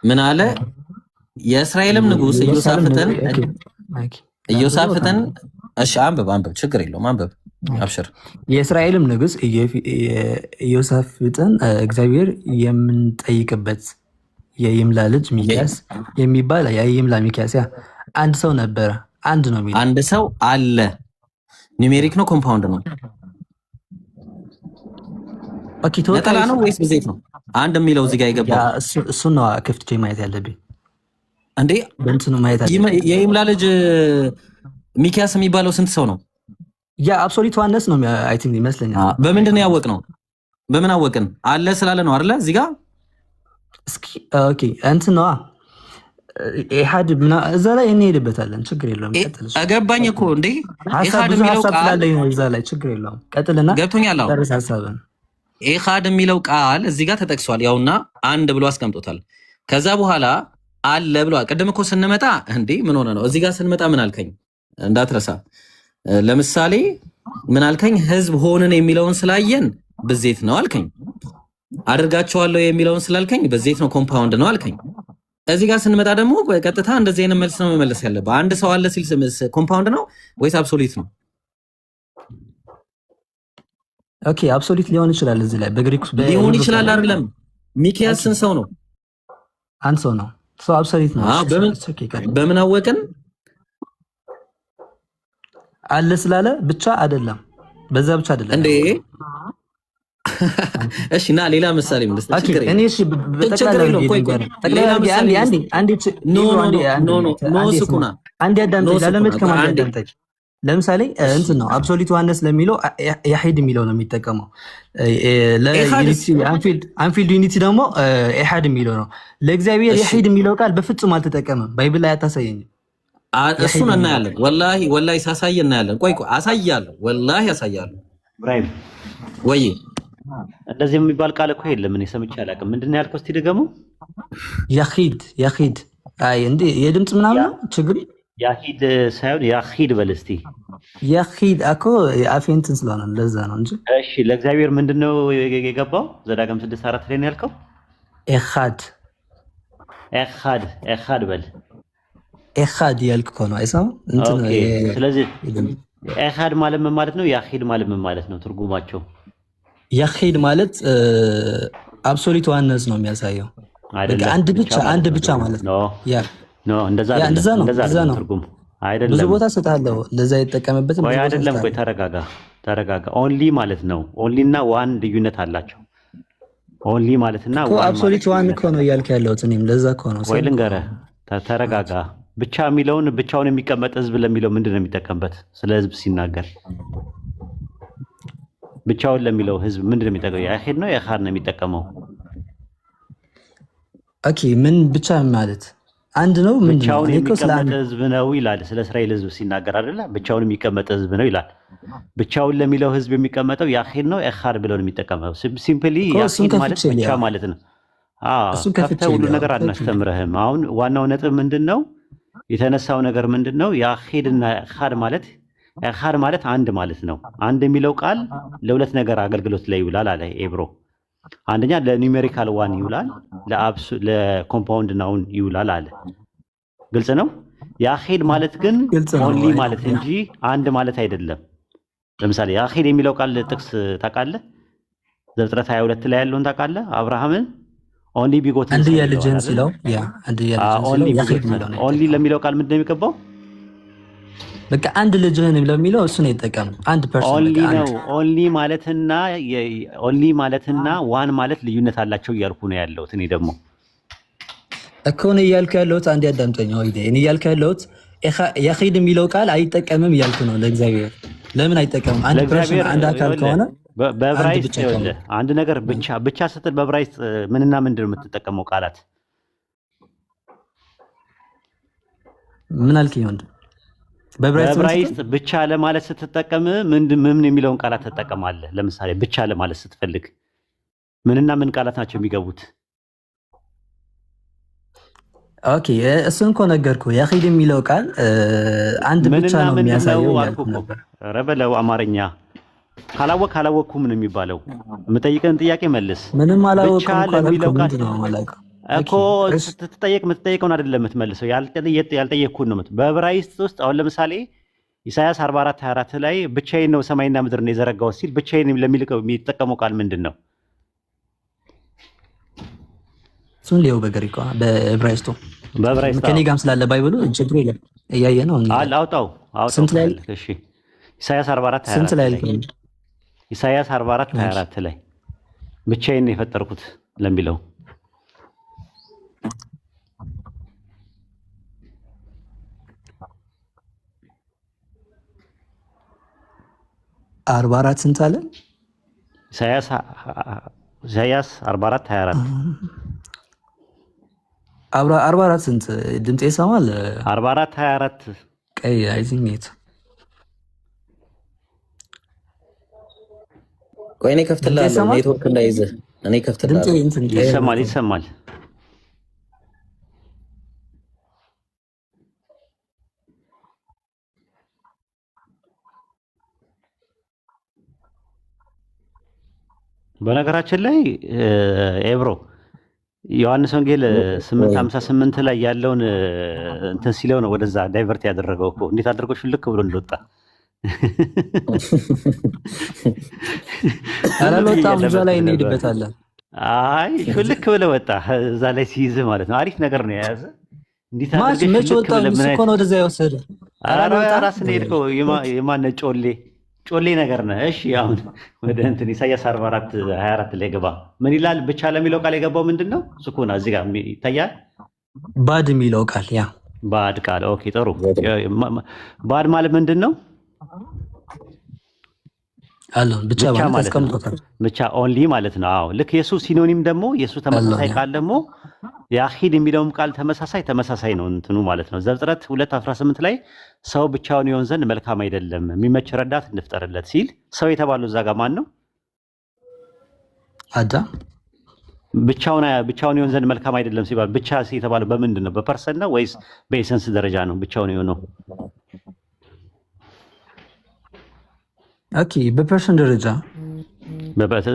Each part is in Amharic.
ምን አለ? የእስራኤልም ንጉስ ኢዮሳፍጥን እሺ፣ አንብብ፣ ችግር የለውም አንብብ፣ አብሽር። የእስራኤልም ንጉስ ኢዮሳፍጥን እግዚአብሔር የምንጠይቅበት የይምላ ልጅ ሚክያስ የሚባል የይምላ ሚክያስ አንድ ሰው ነበረ። አንድ ነው የሚለው አንድ ሰው አለ። ኒሜሪክ ነው ኮምፓውንድ ነው? ኦኬ፣ ቶታል ነው ወይስ ብዜት ነው? አንድ የሚለው እዚህ ጋር ይገባል። እሱ ነው ክፍት ማየት ያለብኝ እንዴ። በእንትኑ ማየት ያለብኝ የይምላ ልጅ ሚክያስ የሚባለው ስንት ሰው ነው? ያ አብሶሉት ዋነስ ነው አይ ቲንክ ይመስለኛል። በምንድን ነው ያወቅነው? በምን አወቅን? አለ ስላለ ነው አይደለ? እዚህ ጋር እስኪ ኦኬ እንትን ነው ኢሃድ እዛ ላይ እንሄድበታለን። ችግር የለውም። ቀጥል። አገባኝ እኮ እንዴ። ኢሃድ የሚለው ቃል እዛ ላይ ችግር የለውም። ቀጥልና ገብቶኛል። አዎ ተረሳሳበን። ኢሃድ የሚለው ቃል እዚህ ጋር ተጠቅሷል። ያውና አንድ ብሎ አስቀምጦታል። ከዛ በኋላ አለ ብሏል። ቅድም እኮ ስንመጣ እንዴ ምን ሆነ ነው? እዚህ ጋር ስንመጣ ምን አልከኝ? እንዳትረሳ። ለምሳሌ ምን አልከኝ? ህዝብ ሆንን የሚለውን ስላየን ብዜት ነው አልከኝ። አድርጋቸዋለሁ የሚለውን ስላልከኝ ብዜት ነው ኮምፓውንድ ነው አልከኝ። እዚህ ጋር ስንመጣ ደግሞ ቀጥታ እንደዚህ አይነት መልስ ነው መመለስ ያለብህ። አንድ ሰው አለ ሲል ኮምፓውንድ ነው ወይስ አብሶሉት ነው? ኦኬ አብሶሉት ሊሆን ይችላል። እዚህ ላይ በግሪክ ሊሆን ይችላል አይደለም። ሚክያስ ስንት ሰው ነው? አንድ ሰው ነው። ሰው አብሶሉት ነው። በምን አወቅን? አለ ስላለ ብቻ አይደለም፣ በዛ ብቻ አይደለም እንዴ። እሺ ና ሌላ ምሳሌ ምን ልስጥ? ችግር እኔ እሺ በተቀላለ ሌላ ምሳሌ አንዴ አዳምጠኝ። ላለመድ ከማን አዳምጠኝ። ለምሳሌ እንትን ነው አብሶሉት ዋነስ ለሚለው ያሂድ የሚለው ነው የሚጠቀመው። ለዩኒቲ አንፊልድ ዩኒቲ ደግሞ ኢሃድ የሚለው ነው። ለእግዚአብሔር ያሂድ የሚለው ቃል በፍጹም አልተጠቀመም። ባይብል ላይ አታሳየኝም። እሱን እናያለን። ወላሂ ሳሳይ እናያለን። ቆይ አሳያለሁ። ወላሂ አሳያለሁ። ኢብራሂም ወይ እንደዚህ የሚባል ቃል እኮ የለም። እኔ ሰምቼ አላውቅም። ምንድን ነው ያልከው? እስቲ ድገሙ። ያሂድ አይ እንዴ የድምጽ ምናምን ነው ችግር። ያሂድ ሳይሆን ያሂድ በል እስቲ። ያሂድ እኮ አፌንትን ስለሆነ ለዛ ነው እንጂ። እሺ ለእግዚአብሔር ምንድነው የገባው? ዘዳግም 6:4 ላይ ነው ያልከው። ኤኻድ በል። ኤኻድ ያልክ እኮ ነው አይሰማም እንትን። ስለዚህ ኤኻድ ማለት ምን ማለት ነው? ያሂድ ማለት ምን ማለት ነው? ትርጉማቸው ያሂድ ማለት አብሶሉት ዋነስ ነው የሚያሳየው። አንድ ብቻ ማለት ነው። ያ ኖ እንደዛ ነው ትርጉም አይደለም። ብዙ ቦታ ሰጣለው ለዛ የተጠቀመበት ወይ አይደለም። ቆይ ተረጋጋ። ኦንሊ ማለት ነው። ኦንሊ እና ዋን ልዩነት አላቸው። ኦንሊ ማለትና ዋን አብሶሉት ዋን እኮ ነው እያልክ ያለው እኔም ለዛ እኮ ነው። ወይ ልንገርህ፣ ተረጋጋ። ብቻ የሚለውን ብቻውን የሚቀመጥ ህዝብ ለሚለው ምንድን ነው የሚጠቀምበት? ስለ ህዝብ ሲናገር ብቻውን ለሚለው ህዝብ ምንድን ነው የሚጠቀመው? ያሂድ ነው ኤኻድ ነው የሚጠቀመው? ኦኬ ምን ብቻ ማለት አንድ ነው። ምን ብቻውን የሚቀመጥ ህዝብ ነው ይላል። ስለ እስራኤል ህዝብ ሲናገር አይደለ? ብቻውን የሚቀመጥ ህዝብ ነው ይላል። ብቻውን ለሚለው ህዝብ የሚቀመጠው ያሂድ ነው ኤኻድ ብለው ነው የሚጠቀመው። ሲምፕሊ ያሂድ ማለት ብቻ ማለት ነው። ከፍተህ ሁሉ ነገር አናስተምረህም። አሁን ዋናው ነጥብ ምንድነው? የተነሳው ነገር ምንድነው? ያሂድ እና ኤኻድ ማለት አንድ ማለት ነው። አንድ የሚለው ቃል ለሁለት ነገር አገልግሎት ላይ ይውላል አለ ኤብሮ። አንደኛ ለኒውሜሪካል ዋን ይውላል፣ ለኮምፓውንድ ናውን ይውላል አለ። ግልጽ ነው። ያሂድ ማለት ግን ኦንሊ ማለት እንጂ አንድ ማለት አይደለም። ለምሳሌ ያሂድ የሚለው ቃል ጥቅስ ታውቃለህ? ዘፍጥረት 22 ላይ ያለውን ታውቃለህ? አብርሃምን ኦንሊ ቢጎትን አንድ የልጅን ሲለው ያ አንድ የልጅን ኦንሊ ለሚለው ቃል ምንድን ነው የሚገባው? በቃ አንድ ልጅህን ለሚለው እሱ ነው የተጠቀመው። አንድ ፐርሰን ኦንሊ ነው። ኦንሊ ማለትና ዋን ማለት ልዩነት አላቸው እያልኩ ነው ያለሁት። እኔ ደግሞ እኮ ነው እያልኩ ያለሁት። አንድ ያዳምጠኝ ወይ እኔ እያልኩ ያለሁት ያሂድ የሚለው ቃል አይጠቀምም እያልኩ ነው። ለእግዚአብሔር ለምን አይጠቀምም? አንድ ፐርሰን አንድ አካል ከሆነ በዕብራይስጥ አንድ ነገር ብቻ ስትል በዕብራይስጥ ምንና ምንድን ነው የምትጠቀመው ቃላት? ምን አልከኝ ወንድም? በዕብራይስጥ ብቻ ለማለት ስትጠቀም ምን የሚለውን ቃላት ትጠቀማለህ? ለምሳሌ ብቻ ለማለት ስትፈልግ ምንና ምን ቃላት ናቸው የሚገቡት? ኦኬ እሱን እኮ ነገርኩህ። ያሂድ የሚለው ቃል አንድ ብቻ ነው የሚያሳየው ነበር። ኧረ በለው አማርኛ ካላወቅኩ ምን የሚባለው? የምጠይቀን ጥያቄ መልስ። ምንም አላወቅኩም። እኮ ስትጠየቅ የምትጠየቀውን አይደለም የምትመልሰው፣ ያልጠየቅኩህን ነው። በዕብራይስጥ ውስጥ አሁን ለምሳሌ ኢሳያስ 44:24 ላይ ብቻዬን ነው ሰማይና ምድርን የዘረጋው ሲል ብቻዬን ለሚልቀው የሚጠቀመው ቃል ምንድን ነው? እሱን ሊው በግሪክ በዕብራይስጡ ከኔ ጋርም ስላለ ባይብሉ ችግር የለም እያየ ነው አውጣው። ስንት ላይ? እሺ ኢሳያስ 44:24 ላይ ኢሳያስ 44:24 ላይ ብቻዬን ነው የፈጠርኩት ለሚለው 44 ስንት አለ? ኢሳያስ 44:24 44 ስንት ድምጽ ይሰማል? 44:24 ቀይ አይዝኝት ቆይ እኔ ከፍትልሃለሁ ኔትወርክ እንዳይዝህ እኔ ከፍትልሃለሁ። ይሰማል በነገራችን ላይ ኤብሮ ዮሐንስ ወንጌል 8:58 ላይ ያለውን እንትን ሲለው ነው ወደዛ ዳይቨርት ያደረገው እኮ እንዴት አድርጎ ሽልክ ብሎ እንደወጣ አላልወጣም። እዛ ላይ እንሄድበታለን። አይ ሽልክ ብለህ ወጣ እዛ ላይ ሲይዝ ማለት ነው። አሪፍ ነገር ነው የያዘ። እንዴት አድርገህ መች ወጣ እኮ ነው ወደዛ የወሰደ። ራስን ሄድከው የማነ ጮሌ ነገር ነህ። እሺ አሁን ወደ እንትን ኢሳያስ 44:24 ላይ ገባ። ምን ይላል? ብቻ ለሚለው ቃል የገባው ምንድነው? ሱኩና እዚህ ጋር ይታያል። ባድ የሚለው ቃል ያ ባድ ቃል። ኦኬ ጥሩ። ባድ ማለት ምንድነው? አለው ብቻ ማለት አስቀምጦታል። ብቻ ኦንሊ ማለት ነው። አዎ ልክ የሱ ሲኖኒም ደግሞ የሱ ተመሳሳይ ቃል ደግሞ ያኺድ የሚለውም ቃል ተመሳሳይ ነው እንትኑ ማለት ነው። ዘፍጥረት 2:18 ላይ ሰው ብቻውን ይሆን ዘንድ መልካም አይደለም፣ የሚመች ረዳት እንፍጠርለት ሲል ሰው የተባለው እዛ ጋር ማን ነው? አዳም። ብቻውን ይሆን ዘንድ መልካም አይደለም ሲባል ብቻ የተባለው በምንድን ነው? በፐርሰን ነው ወይስ በኤሰንስ ደረጃ ነው ብቻውን የሆነው? ኦኬ በፐርሰን ደረጃ።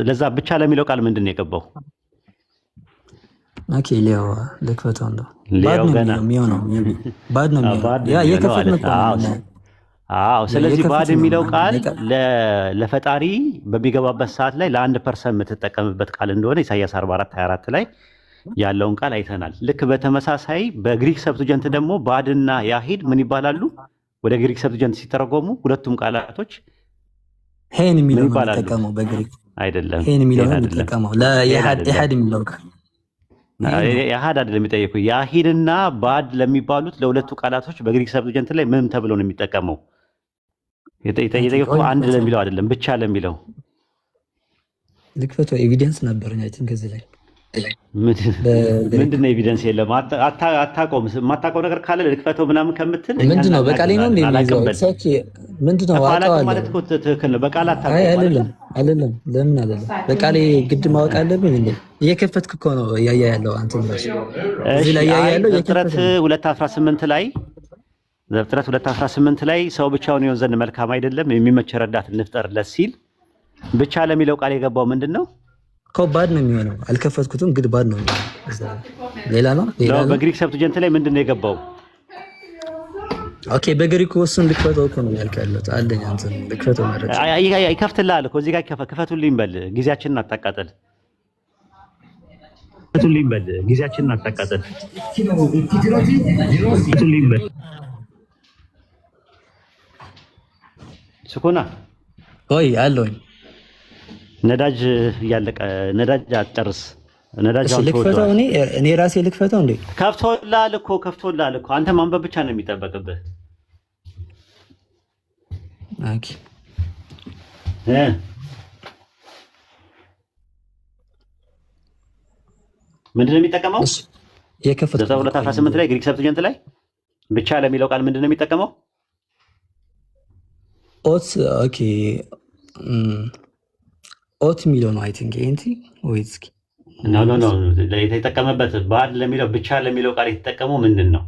ለዛ ብቻ ለሚለው ቃል ምንድን ነው የገባው? ኦኬ ሊያው ለክፈተው ነው ባድ ነው የሚሆነው። ባድ ነው ያ የከፈተው ነው። አዎ ስለዚህ ባድ የሚለው ቃል ለፈጣሪ በሚገባበት ሰዓት ላይ ለአንድ ፐርሰን የምትጠቀምበት ቃል እንደሆነ ኢሳያስ 44:24 ላይ ያለውን ቃል አይተናል። ልክ በተመሳሳይ በግሪክ ሰብስጀንት ደግሞ ባድና ያሂድ ምን ይባላሉ? ወደ ግሪክ ሰብስጀንት ሲተረጎሙ ሁለቱም ቃላቶች ሄን የሚለው ነው ተጠቀመው። በግሪክ አይደለም ሄን የሚለው ነው ተጠቀመው። ለኢሃድ የሚለው ኢሃድ አይደለም የሚጠየቁ ያሂድና ባድ ለሚባሉት ለሁለቱ ቃላቶች በግሪክ ሰብስጀንት ላይ ምን ተብሎ ነው የሚጠቀመው? የጠየቁ አንድ ለሚለው አይደለም ብቻ ለሚለው ልክፈቶ ኤቪደንስ ነበርኛ አይተን ከዚህ ላይ ምንድነው ኤቪደንስ? የለም አታቆም። የማታውቀው ነገር ካለ ልክፈተው ምናምን ከምትል ምንድነው በቃሌ ነው እንደሚይዘው ሰኪ ምንድነው አዋጣው ማለት እኮ ትክክል ነው። በቃል አታቆም አይደለም። ለምን አይደለም? በቃሌ ግድ ማወቅ አለብኝ እንዴ? እየከፈትክ እኮ ነው ያያ ያለው አንተ ነው። እዚህ ላይ ያያ ያለው ዘፍጥረት 2:18 ላይ ዘፍጥረት 2:18 ላይ ሰው ብቻውን ይሆን ዘንድ መልካም አይደለም፣ የሚመች ረዳት እንፍጠርለት ሲል ብቻ ለሚለው ቃል የገባው ምንድነው? ከባድ ነው የሚሆነው። አልከፈትኩትም ግን ባድ ነው። ሌላ ነው። በግሪክ ሰብስጀንት ላይ ምንድነው የገባው? ኦኬ በግሪክ ወስን ልክፈተው እኮ ነው ያልከለው። አለኝ አንተ ልክፈተው ማለት ይከፍትልሃል እኮ እዚህ ጋር ክፈቱልኝ በል፣ ጊዜያችንን አታቃጥል። ክፈቱልኝ በል፣ ጊዜያችንን አታቃጥል። ክፈቱልኝ በል ሱኩና ቆይ አለኝ። ነዳጅ እያለቀ ነዳጅ አትጨርስ። ነዳጅ አሁን ልክፈተው እኔ ራሴ ልክፈተው እንዴ? ከፍቶልሃል እኮ አንተ ማንበብ ብቻ ነው የሚጠበቅብህ። ኦኬ ምንድነው የሚጠቀመው? የከፈተው 2:18 ላይ ግሪክ ሰብስጀንት ላይ ብቻ ለሚለው ቃል ምንድነው የሚጠቀመው? ኦት ኦኬ ኦት የሚለው ነው። አይ ቲንክ ኤንቲ ወይስ ኖ የተጠቀመበት ባድ ለሚለው ብቻ ለሚለው ቃል የተጠቀመው ምንድን ነው?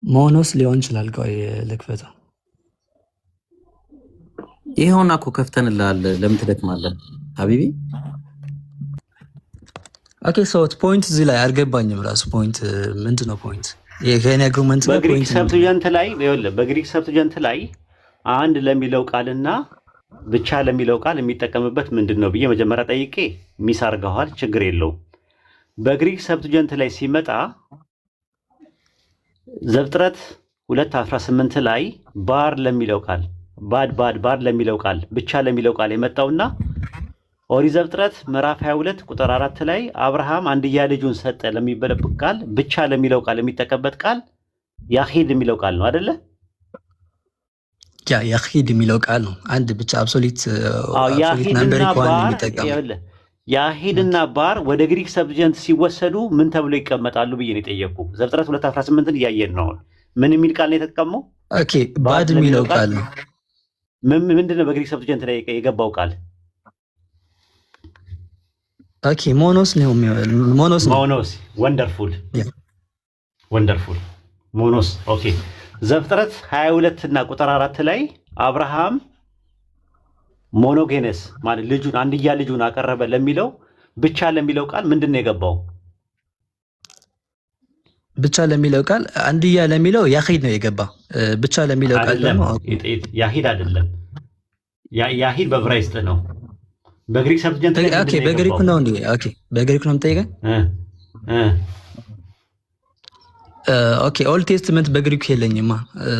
ሞኖስ ሊሆን ይችላል። ቆይ ልክፈተው። ይሄውና እኮ ከፍተንልሃል። ለምን ትደክማለህ ሀቢቢ? ኦኬ ሶት ፖይንት እዚህ ላይ አልገባኝም። ራሱ ፖይንት ምንድነው? ፖይንት የከኔ አርጉመንት ነው። በግሪክ ሰብስቲዩንት ላይ ይኸውልህ፣ በግሪክ ሰብስቲዩንት ላይ አንድ ለሚለው ቃልና ብቻ ለሚለው ቃል የሚጠቀምበት ምንድነው ብዬ መጀመሪያ ጠይቄ ሚስ አድርገዋል። ችግር የለውም። በግሪክ ሰብስቲዩንት ላይ ሲመጣ ዘፍጥረት 2:18 ላይ ባር ለሚለው ቃል ባር ለሚለው ቃል ብቻ ለሚለው ቃል የመጣውና ኦሪት ዘፍጥረት ምዕራፍ 22 ቁጥር 4 ላይ አብርሃም አንድያ ልጁን ሰጠ ለሚበለበት ቃል ብቻ ለሚለው ቃል የሚጠቀምበት ቃል ያሂድ የሚለው ቃል ነው አይደለ? ያሂድ የሚለው ቃል ነው። አንድ ብቻ አብሶሉት ነምበር ኢኳል የሚጠቀመው ያሂድና ባር ወደ ግሪክ ሰብጀንት ሲወሰዱ ምን ተብሎ ይቀመጣሉ ብዬ ነው የጠየቁ። ዘፍጥረት 2:18ን እያየን ነው። ምን የሚል ቃል ነው የተጠቀመው? ኦኬ ባድ የሚለው ቃል ነው። ምንድነው በግሪክ ሰብጀንት ላይ የገባው ቃል? ኦኬ ሞኖስ ነው። ሞኖስ ወንደርፉል ሞኖስ። ኦኬ ዘፍጥረት 22 እና ቁጥር 4 ላይ አብርሃም ሞኖጌነስ ማለት ልጁን አንድያ ልጁን አቀረበ ለሚለው ብቻ ለሚለው ቃል ምንድነው የገባው? ብቻ ለሚለው ቃል አንድያ ለሚለው ያሂድ ነው የገባ። ብቻ ለሚለው ቃል ደግሞ ያሂድ አይደለም። ያሂድ በዕብራይስጥ ነው። በግሪክ ሰብጀንት ላይ ኦኬ በግሪክ ነው እንዴ? ኦኬ በግሪክ ነው የምጠይቀኝ። ኦኬ ኦልድ ቴስትመንት በግሪክ የለኝማ።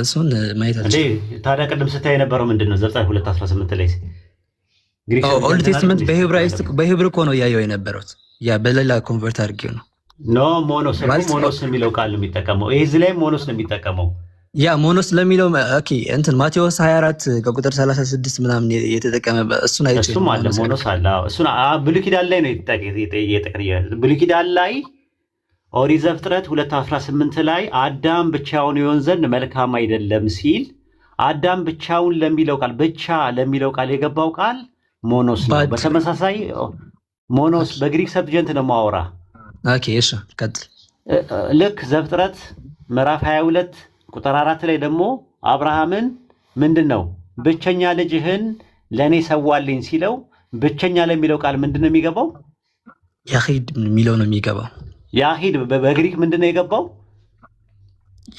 እሱን ማየት አልችልም። ታዲያ ቅድም ስታይ የነበረው ምንድነው? ዘፍጥረት 2:18 ላይ ግሪክ ኦልድ ቴስትመንት በሂብሩ እኮ ነው ያየው የነበረው። ያ በሌላ ኮንቨርት አድርጌው ነው። ኖ ሞኖስ የሚለው ቃል ነው የሚጠቀመው። ይሄ እዚህ ላይ ሞኖስ ነው የሚጠቀመው። ያ ሞኖስ ለሚለው ኦኬ እንትን ማቴዎስ 24 ከቁጥር 36 ምናምን የተጠቀመበት እሱን አይቼ እሱም አለ ሞኖስ አለ። እሱን ብሉይ ኪዳን ላይ ነው የተጠቀመው። ብሉይ ኪዳን ላይ ኦሪት ዘፍጥረት 2:18 ላይ አዳም ብቻውን ይሆን ዘንድ መልካም አይደለም ሲል አዳም ብቻውን ለሚለው ቃል ብቻ ለሚለው ቃል የገባው ቃል ሞኖስ ነው። በተመሳሳይ ሞኖስ በግሪክ ሰብጀንት ነው ማወራ። ኦኬ እሺ ቀጥል። ልክ ዘፍጥረት ምዕራፍ 22 ቁጥር 4 ላይ ደግሞ አብርሃምን ምንድነው ብቸኛ ልጅህን ለኔ ሰዋልኝ ሲለው ብቸኛ ለሚለው ቃል ምንድነው የሚገባው? ያሂድ የሚለው ነው የሚገባው። ያሂድ በግሪክ ምንድነው የገባው?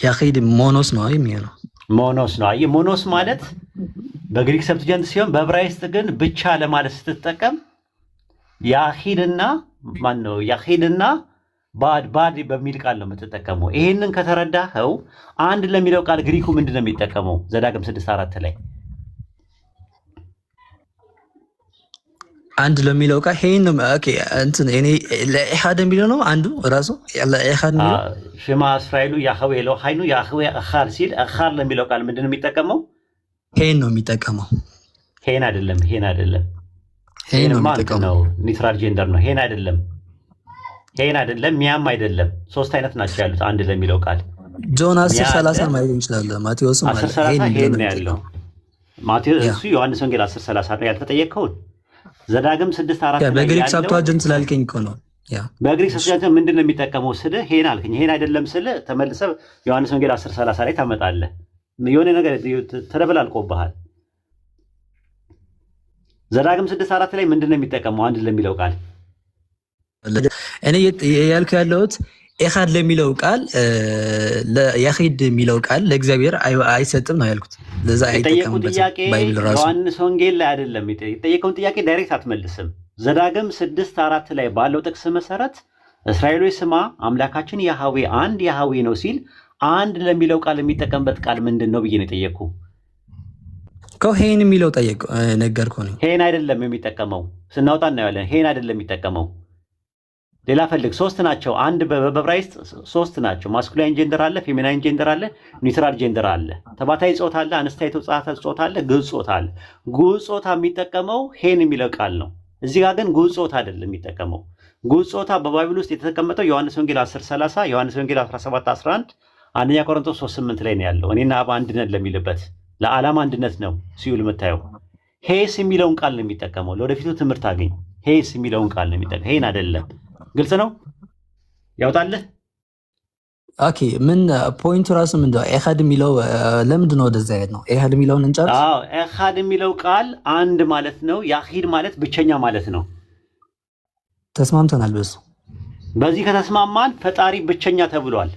ያሂድ ሞኖስ ነው የሚሆነው። ሞኖስ ነው። አይ ሞኖስ ማለት በግሪክ ሰብጀንት ሲሆን በዕብራይስጥ ግን ብቻ ለማለት ስትጠቀም ያሂድና ባድ በሚል ቃል ነው የምትጠቀመው። ይሄንን ከተረዳኸው አንድ ለሚለው ቃል ግሪኩ ምንድነው የሚጠቀመው? ዘዳግም 6:4 ላይ አንድ ለሚለው ቃል ሄን ነው። ኦኬ እንትን እኔ ለኢሃድ የሚለው ነው አንዱ ራሱ ለኢሃድ ነው። ሽማ እስራኤሉ ያህዌ ኤሎሃይኑ ያህዌ አኻር ሲል አኻር ለሚለው ቃል ምንድነው የሚጠቀመው? ሄን ነው የሚጠቀመው። ሄን አይደለም። ሄን ነው የሚጠቀመው። ኒውትራል ጄንደር ነው። ሄን አይደለም። ሚያም አይደለም። ሶስት አይነት ናቸው ያሉት አንድ ለሚለው ቃል። ጆን 10:30 ማለት እንችላለን። ማቴዎስ ማለት ሄን ነው ያለው። ማቴዎስ እሱ ዮሐንስ ወንጌል 10:30 ነው ያልተጠየቀውን። ዘዳግም 6:4 በግሪክ ሰብቷጀንት ስላልከኝ እኮ ነው። ያ በግሪክ ሰብቷጀንት ምንድነው የሚጠቀመው ስለ ሄን አልከኝ። ሄን አይደለም ስለ ተመልሰህ ዮሐንስ ወንጌል 10:30 ላይ ታመጣለህ። የሆነ ነገር ተደበላልቆብሃል። ዘዳግም 6:4 ላይ ምንድነው የሚጠቀመው አንድ ለሚለው ቃል? እኔ ያልኩ ያለሁት ኢሃድ ለሚለው ቃል ለያሂድ የሚለው ቃል ለእግዚአብሔር አይሰጥም ነው ያልኩት። ለዛ አይጠቀምበት ባይብል ራሱ ዮሐንስ ወንጌል ላይ አይደለም የጠየቀውን ጥያቄ ዳይሬክት አትመልስም። ዘዳግም 6:4 ላይ ባለው ጥቅስ መሰረት እስራኤሎች ስማ አምላካችን ያህዌ አንድ ያህዌ ነው ሲል አንድ ለሚለው ቃል የሚጠቀምበት ቃል ምንድን ነው ብዬ ነው የጠየቅኩ። ሄን የሚለው ጠየቅ ነገርኩ ነው። ሄን አይደለም የሚጠቀመው። ስናወጣ እናያለን። ሄን አይደለም የሚጠቀመው። ሌላ ፈልግ። ሶስት ናቸው። አንድ በዕብራይስጥ ሶስት ናቸው። ማስኩላይን ጀንደር አለ፣ ፌሚናይን ጀንደር አለ፣ ኒውትራል ጀንደር አለ። ተባታይ ጾታ አለ፣ አነስታይ ጾታ አለ፣ ግዕዝ ጾታ አለ። ግዕዝ ጾታ የሚጠቀመው ሄን የሚለው ቃል ነው። እዚህ ጋር ግን ግዕዝ ጾታ አይደለም የሚጠቀመው። ግዕዝ ጾታ በባይብል ውስጥ የተቀመጠው ዮሐንስ ወንጌል 10:30፣ ዮሐንስ ወንጌል 17:11፣ አንደኛ ቆሮንቶስ 3:8 ላይ ነው ያለው። እኔና አብ አንድ ነን ለሚልበት ለዓላማ አንድነት ነው ሲውል የምታየው። ሄስ የሚለውን ቃል ነው የሚጠቀመው። ለወደፊቱ ትምህርት አገኝ። ሄስ የሚለውን ቃል ነው የሚጠቀመው። ሄን አይደለም። ግልጽ ነው። ያውጣልህ። ኦኬ ምን ፖይንቱ ራሱ ምንድነው? ኢሃድ የሚለው ለምንድን ነው ወደዛ ያሄድ ነው? ኢሃድ የሚለውን እንጨርስ። አዎ ኢሃድ የሚለው ቃል አንድ ማለት ነው። ያሂድ ማለት ብቸኛ ማለት ነው። ተስማምተናል በሱ። በዚህ ከተስማማን ፈጣሪ ብቸኛ ተብሏል።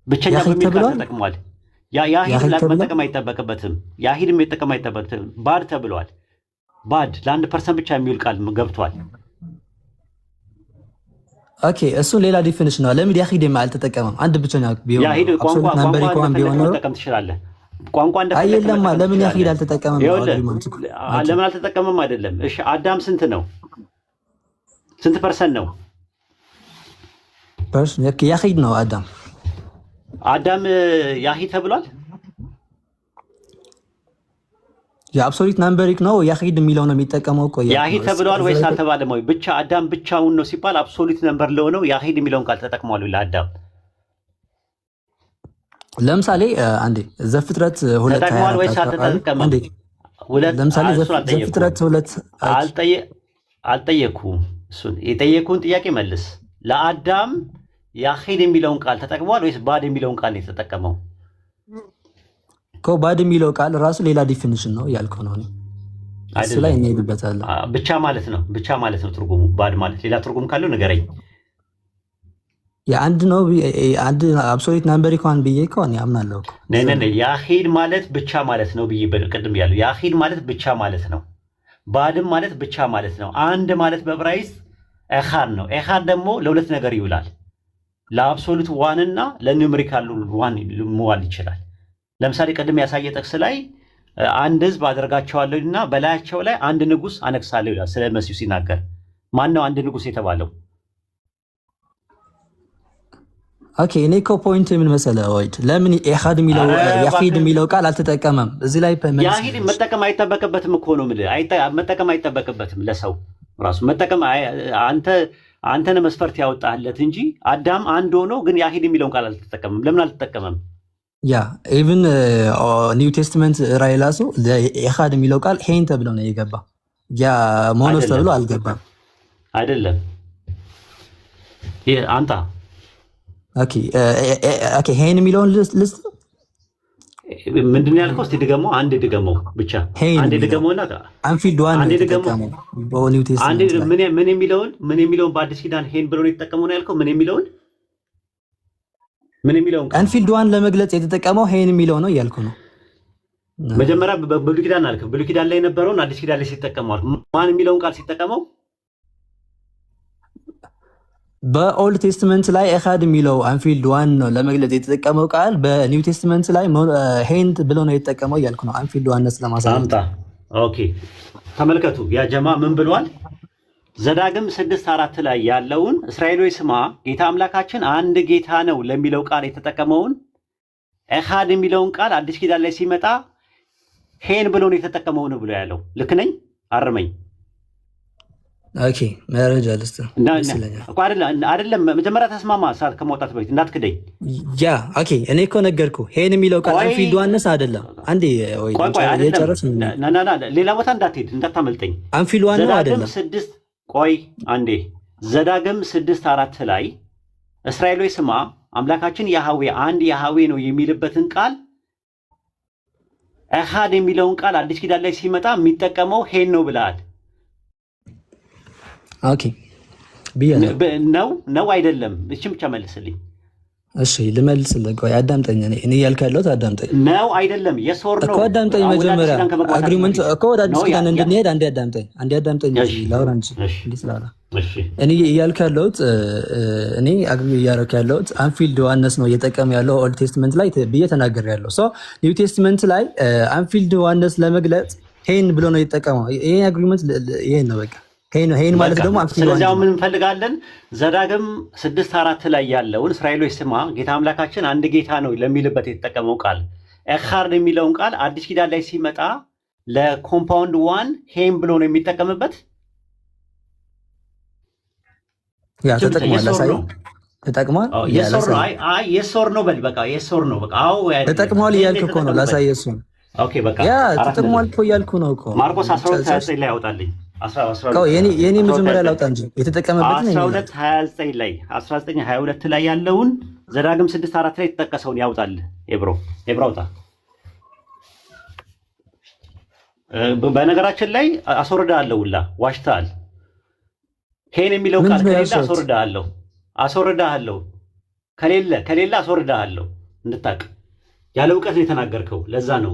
ብቸኛ በሚል ቃል ተጠቅሟል። ያሂድ መጠቀም አይጠበቅበትም። ያሂድም መጠቀም አይጠበቅበትም። ባድ ተብሏል። ባድ ለአንድ ፐርሰን ብቻ የሚውል ቃል ገብቷል። ኦኬ እሱ ሌላ ዲፊኒሽን ነው። ለምን ያሂድ አልተጠቀመም? አንድ ብቸኛ ቢሆን ያሂድ ቋንቋ መጠቀም ትችላለህ። ቋንቋ አይደለም። ለምን ያሂድ አልተጠቀመም? ለምን አልተጠቀመም አይደለም። እሺ አዳም ስንት ነው? ስንት ፐርሰንት ነው? ያሂድ ነው አዳም። አዳም ያሂድ ተብሏል። የአብሶሉት ናምበሪክ ነው ያሂድ የሚለው ነው የሚጠቀመው እኮ። ያሂድ ተብሏል ወይስ አልተባለም? ወይ ብቻ አዳም ብቻውን ነው ሲባል አብሶሉት ነምበር ለሆነው ያሂድ የሚለውን ቃል ተጠቅሟል ለአዳም። ለምሳሌ አንዴ ዘፍጥረት 2 ተጠቅሟል ወይስ አልተጠቀመም? ለምሳሌ ዘፍጥረት 2 አልጠየኩም። እሱን የጠየኩን ጥያቄ መልስ። ለአዳም ያሂድ የሚለውን ቃል ተጠቅሟል ወይስ ባድ የሚለውን ቃል ነው የተጠቀመው? ባድ የሚለው ቃል ራሱ ሌላ ዲፊኒሽን ነው ያልከው ነው። እሱ ላይ እንሄድበታለን። ብቻ ማለት ነው። ብቻ ማለት ነው ትርጉሙ። ባድ ማለት ሌላ ትርጉም ካለው ንገረኝ። የአንድ ነው አንድ አብሶሉት ናምበር ይኳን ብዬ ከሆነ ያምናለሁ እኮ ነነ ያሂድ ማለት ብቻ ማለት ነው ብዬ በቅድም ያለው ያሂድ ማለት ብቻ ማለት ነው። ባድም ማለት ብቻ ማለት ነው። አንድ ማለት በዕብራይስጥ ኤኻድ ነው። ኤኻድ ደግሞ ለሁለት ነገር ይውላል። ለአብሶሉት ዋን እና ለኒውሜሪካል ዋን መዋል ይችላል። ለምሳሌ ቅድም ያሳየ ጥቅስ ላይ አንድ ህዝብ አደርጋቸዋለሁና በላያቸው ላይ አንድ ንጉስ አነግሳለሁ ይላል። ስለ መሲሁ ሲናገር ማን ነው አንድ ንጉስ የተባለው? ኦኬ እኔ እኮ ፖይንት ምን መሰለህ ወይድ ለምን ኤኻድ የሚለው ያሂድ የሚለው ቃል አልተጠቀመም? እዚህ ላይ ያሂድ መጠቀም አይጠበቅበትም እኮ ነው የምልህ። መጠቀም አይጠበቅበትም ለሰው ራሱ መጠቀም። አንተን መስፈርት ያወጣለት እንጂ አዳም አንድ ሆኖ ግን ያሂድ የሚለውን ቃል አልተጠቀመም። ለምን አልተጠቀመም? ያ ኢቭን ኒው ቴስትመንት ራይ ላሱ ኤኻድ የሚለው ቃል ሄን ተብሎ ነው የገባ። ያ ሞኖስ ተብሎ አልገባም። አይደለም አንታ ኦኬ ሄን የሚለውን ልስጥ ምንድን ነው ያልከው? እስቲ ድገመው፣ አንድ ድገመው ብቻ አንድ ድገመውና አንፊልድ ዋን አንድ ድገመው። በኒው ቴስትመንት ምን የሚለውን በአዲስ ኪዳን ሄን ብሎ ነው የተጠቀመው ነው ያልከው? ምን የሚለውን አንፊልድ ዋን ለመግለጽ የተጠቀመው ሄን የሚለው ነው እያልኩ ነው። መጀመሪያ በብሉይ ኪዳን አልክ። ብሉይ ኪዳን ላይ የነበረውን አዲስ ኪዳን ላይ ሲጠቀመው ማን የሚለውን ቃል ሲጠቀመው በኦልድ ቴስትመንት ላይ ኤኻድ የሚለው አንፊልድ ዋን ነው ለመግለጽ የተጠቀመው ቃል በኒው ቴስትመንት ላይ ሄንት ብሎ ነው የተጠቀመው እያልኩ ነው። አንፊልድ ዋንስ ለማሳየት ኦኬ ተመልከቱ። ያ ጀማ ምን ብሏል? ዘዳግም 6:4 ላይ ያለውን እስራኤሎች ስማ ጌታ አምላካችን አንድ ጌታ ነው ለሚለው ቃል የተጠቀመውን ኤኻድ የሚለውን ቃል አዲስ ኪዳን ላይ ሲመጣ ሄን ብሎ ነው የተጠቀመው ነው ብሎ ያለው። ልክ ነኝ? አርመኝ። ኦኬ መረጃ ልስጥ አይደለም። መጀመሪያ ተስማማ። ሰዓት ከመውጣት በፊት እንዳትክደኝ። ያ ኦኬ እኔ እኮ ነገርኩ። ሄን የሚለው ቃል አንፊልድ ዋንስ አይደለም። አንዴ ወይ የጨረስ ሌላ ቦታ እንዳትሄድ እንዳታመልጠኝ። አንፊልድ ዋን ነው አይደለም። ቆይ አንዴ ዘዳግም 6:4 ላይ እስራኤሎች ስማ አምላካችን ያህዌ አንድ ያህዌ ነው የሚልበትን ቃል ኤኻድ የሚለውን ቃል አዲስ ኪዳን ላይ ሲመጣ የሚጠቀመው ሄን ነው ብለሃል። ኦኬ ነው አይደለም? እሺ ብቻ መልስልኝ። እሺ ልመልስልህ። ቆይ አዳምጠኝ። እኔ እያልኩ ያለሁት አዳምጠኝ። ነው አይደለም? የሶር ነው እኮ አዳምጠኝ። መጀመሪያ አግሪመንት እኮ ወደ አዲስ ኪዳን እንድንሄድ አንዴ አዳምጠኝ። ላውራ እንጂ እኔ እያልኩ ያለሁት እኔ እያደረኩ ያለሁት አንፊልድ ዋነስ ነው እየጠቀመ ያለው ኦልድ ቴስትመንት ላይ ብዬ ተናግሬያለሁ። ሶ ኒው ቴስትመንት ላይ አንፊልድ ዋነስ ለመግለጽ ሄን ብሎ ነው የጠቀመው። ይሄ አግሪመንት ይሄን ነው በቃ ሄን ማለት ደግሞ ስለዚህ ምን እንፈልጋለን? ዘዳግም 6:4 ላይ ያለውን እስራኤሎች ስማ ጌታ አምላካችን አንድ ጌታ ነው ለሚልበት የተጠቀመው ቃል ኤኻድ የሚለውን ቃል አዲስ ኪዳን ላይ ሲመጣ ለኮምፓውንድ ዋን ሄን ብሎ ነው የሚጠቀምበት። ያ ተጠቅሟል። ተጠቅሟል። የሶር ነው በል በቃ የሶር ነው በቃ። አዎ ተጠቅሟል እያልክ እኮ ነው። ላሳየህ እሱን። ኦኬ በቃ ያ ተጠቅሟል እኮ እያልኩ ነው እኮ። ማርቆስ 12:29 ላይ ያወጣልኝ። የኔ መጀመሪያ ላውጣ እንጂ የተጠቀመበት 12:29 ላይ 19:22 ላይ ያለውን ዘዳግም 6:4 ላይ የተጠቀሰውን ያውጣል። ኤብሮውታ በነገራችን ላይ አስወርዳለሁ ሁላ ዋሽታል። ሄን የሚለው ቃል ከሌለ አስወርዳለሁ። አስወርዳለሁ፣ ከሌለ አስወርዳለሁ እንድታቅ ያለ እውቀት ነው የተናገርከው። ለዛ ነው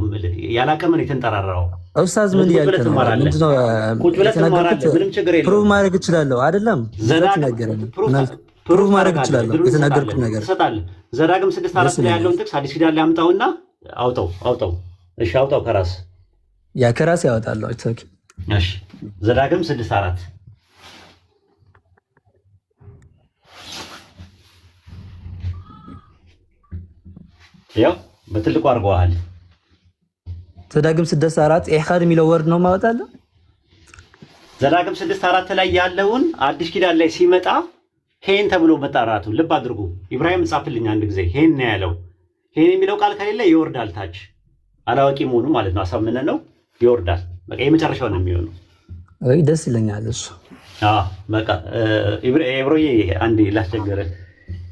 ያለ አቅምን የተንጠራራው። ኡስታዝ ምን ያልከ ነው? ምንድነው የተናገርኩት? ፕሩቭ ማድረግ እችላለሁ አይደለም? ፕሩቭ ማድረግ እችላለሁ የተናገርኩት ነገር ትሰጣለህ። ዘዳግም 6:4 ላይ ያለውን ጥቅስ አዲስ ኪዳን ላይ አምጣውና አውጣው። እሺ አውጣው ከራስ ያ ከራስ ያወጣለሁ። እሺ ዘዳግም 6:4 ያው በትልቁ አድርገዋል። ዘዳግም 6:4 ኢሕኻድ የሚለው ወርድ ነው ማወጣለ። ዘዳግም 6:4 ላይ ያለውን አዲስ ኪዳን ላይ ሲመጣ ሄን ተብሎ መጣራቱ ልብ አድርጉ። ኢብራሂም ጻፍልኝ አንድ ጊዜ ሄን ነው ያለው። ሄን የሚለው ቃል ከሌለ ይወርዳል ታች። አላዋቂ መሆኑ ማለት ነው። አሳምነ ነው ይወርዳል። በቃ የመጨረሻው ነው የሚሆነው። አይ ደስ ይለኛል እሱ። በቃ ኢብሮዬ አንዴ ላስቸገረ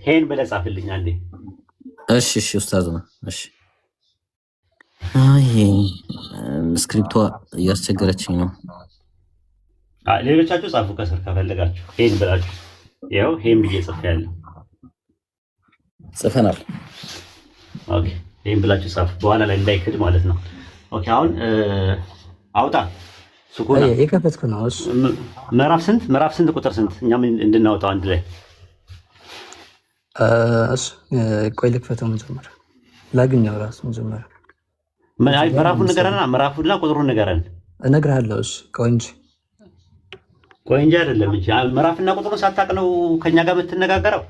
ሄን ብለህ ጻፍልኝ አንዴ። እሺ ኡስታዝ ነው። እሺ አይ ስክሪፕቷ እያስቸገረችኝ ነው። ሌሎቻችሁ ጻፉ ከስር ከፈለጋችሁ ሄን ብላችሁ። ያው ሄን ብዬ ጽፌያለሁ። ጽፈናል። ኦኬ ሄን ብላችሁ ጻፉ፣ በኋላ ላይ እንዳይክድ ማለት ነው። ኦኬ አሁን አውጣ ሱኩና የከፈትኩ ነው። እሱ ምዕራፍ ስንት ቁጥር ስንት? እኛም እንድናወጣው አንድ ላይ ቆይ ልክፈተው መጀመሪያ ላግኛው ራሱ መጀመሪያ ምዕራፉን ንገረና ምዕራፉና ቁጥሩን ንገረን። እነግርሃለሁ። እሺ ቆይ እንጂ አይደለም እንጂ ምዕራፍና ቁጥሩን ሳታውቅ ነው ከኛ ጋር የምትነጋገረው።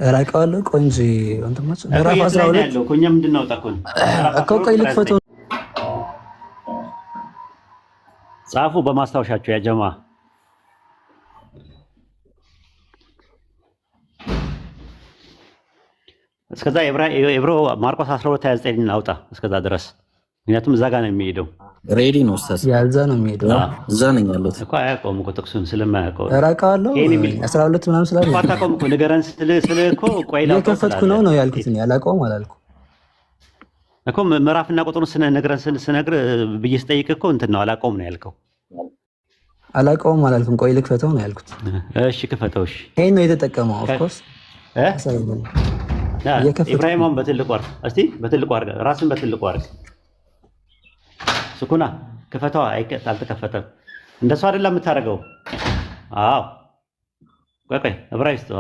እራቀዋለሁ። ቆይ እንጂ ወንድማች ምዕራፍ 12 ያለው ኮኛ ምንድነው ታቆን እኮ ቆይ ልክፈተው። ጻፉ በማስታወሻቸው ያ ጀማ። እስከዛ ኤብሮ ማርቆስ 12:29 አውጣ እስከዛ ድረስ፣ ምክንያቱም እዛ ጋር ነው የሚሄደው። ሬዲ ነው ኡስታዝ? ያ እዛ ነው የሚሄደው። እዛ ነኝ ያለሁት እኮ አያውቀውም እኮ ጥቅሱን ስለማያውቀው እራቀዋለሁ። 12 ምናምን ስላለ አታውቀውም እኮ ንገረን ስለ እኮ ቆይ ላውጣው የከፈትኩ ነው ያልኩት። እኔ አላውቀውም አላልኩም እኮ ምዕራፍና ቁጥሩን ስነግር ብዬ ስጠይቅ እኮ እንትን ነው አላውቀውም ነው ያልከው። አላውቀውም አላልኩም። ቆይ ልክፈተው ነው ያልኩት። እሺ ክፈተው። እሺ ይሄን ነው የተጠቀመው። ኦፍ ኮርስ ኢብራሂም በትልቁ አድርግ እስቲ፣ በትልቁ አድርግ፣ ራስን በትልቁ አድርግ። ሱኩና ክፈተው። አልተከፈተም። እንደሱ አይደለም የምታደርገው። አዎ ቆይ ዕብራይስጡ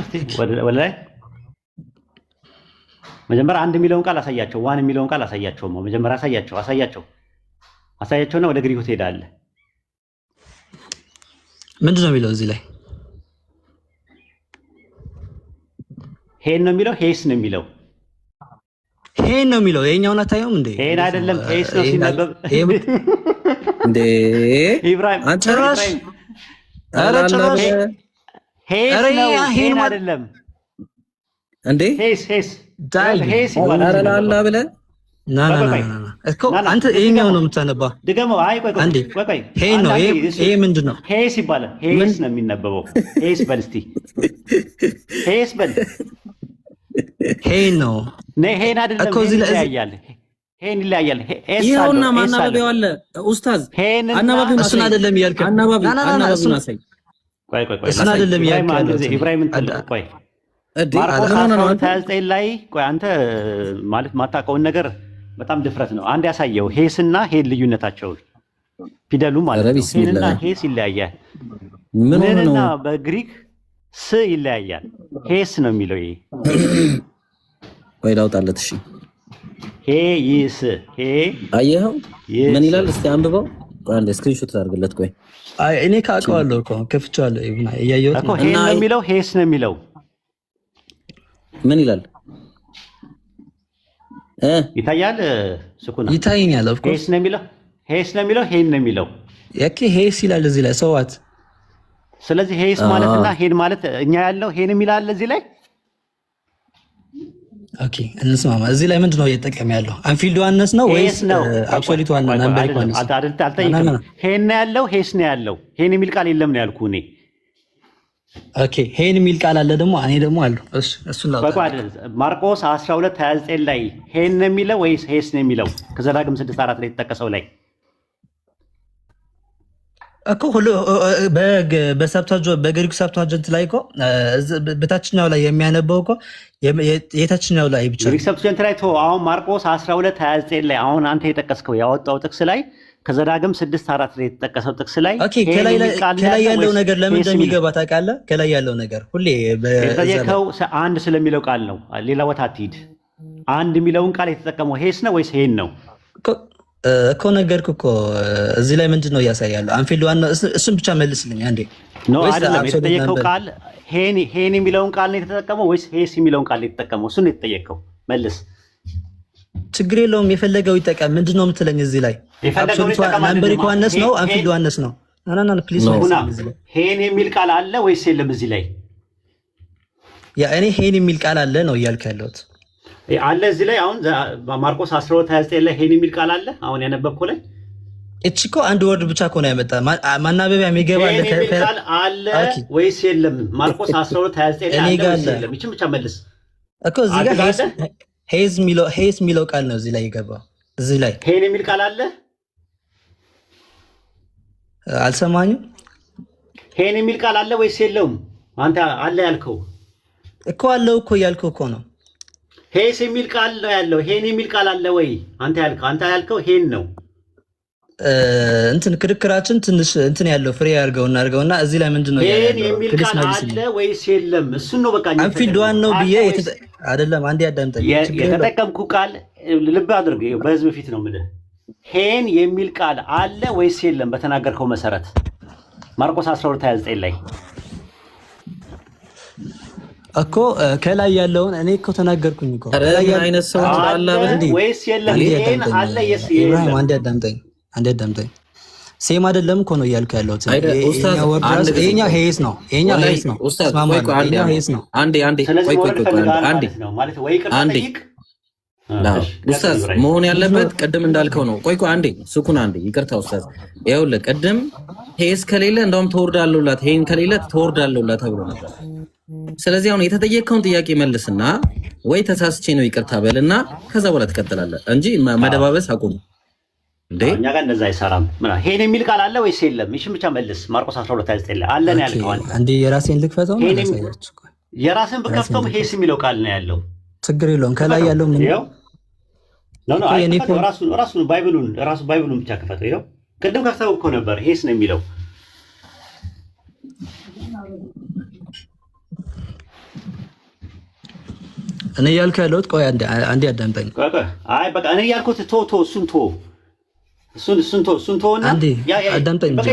እስቲ ወደ ላይ መጀመሪያ አንድ የሚለውን ቃል አሳያቸው። ዋን የሚለውን ቃል አሳያቸው። መጀመሪያ አሳያቸውና ወደ ግሪኩ ትሄዳለህ። ምንድን ነው የሚለው እዚህ ላይ? ሄን ነው የሚለው ሄስ ነው የሚለው? ሄን ነው የሚለው። የኛውን አታየውም እንዴ? ሄን አይደለም ሄስ ነው ሲነበብ እንዴ ኢብራሂም ጭራሽ ሄስ ነው ሄን አይደለም እንዴ ሄስ ይባላል አላ ብለህ ና እኮ አንተ ይሄኛው ነው የምታነባው። ድገመው። አይ ቆይ ሄን ነው ይሄ ምንድን ነው? ሄስ ይባላል። ሄስ ነው የሚነበበው። ሄስ በል እስቲ ሄስ በል። ሄን ነው ሄን አይደለም እኮ እዚህ ላይ ይለያያል። ሄን ይለያያል። ይኸውና ማናበቢያው አለ ኡስታዝ። አናባቢውን እሱን አይደለም እያልክ አናባቢውን አሳይ። ቆይ እሱን አይደለም እያልክ ኢብራሂም ቆይ ማርቆስ 12:29 ላይ ቆይ አንተ ማለት ማታውቀውን ነገር በጣም ድፍረት ነው። አንድ ያሳየው ሄስና ሄን ልዩነታቸው ፊደሉ ማለት ነው። ሄንና ሄስ ይለያያል። ምንና በግሪክ ስ ይለያያል። ሄስ ነው የሚለው ይሄ። ቆይ ላውጣለት። እሺ ሄይስ አየኸው ምን ይላል? እስቲ አንብበው። አንዴ ስክሪንሾት አድርግለት። ቆይ እኔ ካውቀዋለሁ እኮ ከፍቼዋለሁ እያየሁት እኮ ሄን ነው የሚለው ሄስ ነው የሚለው ምን ይላል? ይታያል። ሱኩና ይታየኛል። ኦፍ ኮርስ ሄስ ነው የሚለው ሄን ነው የሚለው ያኪ ሄስ ይላል እዚህ ላይ ሰዋት። ስለዚህ ሄስ ማለትና ሄን ማለት እኛ ያለው ሄን የሚላል እዚህ ላይ። ኦኬ እንስማማ። እዚህ ላይ ምንድነው እየተጠቀመ ያለው? አንፊልድ ዋነስ ነው ወይስ አብሶሉት ዋነስ? ናምበሪክ ዋነስ? አልጠይቅም። ሄን ነው ያለው ሄስ ነው ያለው። ሄን የሚል ቃል የለም ነው ያልኩህ እኔ። ኦኬ ሄን የሚል ቃል አለ ደግሞ እኔ ደግሞ አለው። እሱን ላውጣ። ማርቆስ 12:29 ላይ ሄን ነው የሚለው ወይስ ሄስ ነው የሚለው? ከዘዳግም 6:4 ላይ የተጠቀሰው ላይ እኮ ሁሉ በግሪክ ሰብታጀንት ላይ እኮ በታችኛው ላይ የሚያነበው እኮ የታችኛው ላይ ብቻ ግሪክ ሰብታጀንት ላይ አሁን ማርቆስ 12:29 ላይ አሁን አንተ የጠቀስከው ያወጣው ጥቅስ ላይ ከዘዳግም 6:4 ላይ የተጠቀሰው ጥቅስ ላይ ከላይ ያለው ነገር ለምን እንደሚገባ ታውቃለህ? ከላይ ያለው ነገር ሁሌ የጠየቀው አንድ ስለሚለው ቃል ነው። ሌላ ቦታ አትሂድ። አንድ የሚለውን ቃል የተጠቀመው ሄስ ነው ወይስ ሄን ነው እኮ ነገርኩህ እኮ። እዚህ ላይ ምንድን ነው እያሳያለሁ? አንፊልድ ዋናው እሱን ብቻ መልስልኝ አንዴ። ነው አይደለም የተጠየቀው ቃል ሄን የሚለውን ቃል ነው የተጠቀመው ወይስ ሄስ የሚለውን ቃል ነው የተጠቀመው? እሱን ነው የተጠየቀው። መልስ። ችግር የለውም የፈለገው ይጠቀም። ምንድን ነው የምትለኝ እዚህ ላይ? ናምበሪክ ዋነስ ነው አንፊልድ ዋነስ ነው? ናና ፕሊዝ ሄን የሚል ቃል አለ ወይስ የለም እዚህ ላይ? ያ እኔ ሄን የሚል ቃል አለ ነው እያልኩ ያለሁት። አለ እዚህ ላይ አሁን ማርቆስ 12:29 ላይ ሄን የሚል ቃል አለ። አሁን ያነበብኩ ላይ እቺ እኮ አንድ ወርድ ብቻ እኮ ነው ያመጣ። ማናበቢያ የሚገባ አለ ወይስ የለም? ማርቆስ 12:29 ላይ አለ ወይስ የለም? እቺ ብቻ መልስ እኮ እዚህ ጋር ሄዝ የሚለው ቃል ነው እዚህ ላይ የገባው። እዚህ ላይ ሄን የሚል ቃል አለ። አልሰማኝም። ሄን የሚል ቃል አለ ወይስ የለውም? አንተ አለ ያልከው እኮ አለው እኮ ያልከው እኮ ነው። ሄስ የሚል ቃል ነው ያለው። ሄን የሚል ቃል አለ ወይ? አንተ ያልከው ሄን ነው። እንትን ክርክራችን ትንሽ እንትን ያለው ፍሬ አድርገውና እዚህ ላይ ምንድነው ሄን የሚል ቃል አለ ወይስ የለም? እሱን ነው በቃ አንፊልድ ዋን ነው ብዬ አይደለም። አንዴ አዳምጠኝ። የተጠቀምኩ ቃል ልብ አድርግ፣ በህዝብ ፊት ነው የምልህ። ሄን የሚል ቃል አለ ወይስ የለም? በተናገርከው መሰረት ማርቆስ 12:29 ላይ እኮ ከላይ ያለውን እኔ እኮ ተናገርኩኝ እኮ። አይነት ሰው አለ ወይስ የለም? ሄን አለ ኢብራሂም አንዴ አዳምጠኝ። ሴም አይደለም እኮ ነው እያልኩ ያለሁት። ይሄኛ ሄስ ነው። ኡስታዝ መሆን ያለበት ቅድም እንዳልከው ነው። ቆይ አንዴ ስኩን አንዴ ይቅርታ ኡስታዝ። ይኸውልህ ቅድም ሄስ ከሌለ እንደውም ተወርዳለሁላት፣ ሄን ከሌለ ተወርዳለሁላት ተብሎ ነበር። ስለዚህ አሁን የተጠየቀውን ጥያቄ መልስና ወይ ተሳስቼ ነው ይቅርታ በልና ከዛ በኋላ ትቀጥላለህ እንጂ መደባበስ አቁም። እኛ ጋር እንደዛ አይሰራም። ሄን የሚል ቃል አለ ወይስ የለም? እሺ ብቻ መልስ። ማርቆስ 12:29 ላይ አለ ነው ያልከው። አንዴ የራሴን ልክፈተው ነው ያሳያችሁ። የራስን ብከፍተው ሄስ የሚለው ቃል ነው ያለው። ችግር የለውም። ከላይ ያለው ምን ነው? ራሱን ባይብሉን ብቻ ከፈተው። ይኸው ቅድም ከፍተው እኮ ነበር ሄስ ነው የሚለው። እኔ ያልኩ ያለሁት ቆይ አንዴ አዳምጠኝ። አይ በቃ እኔ ያልኩት እሱን ቶና አዳምጠኝ። በቃ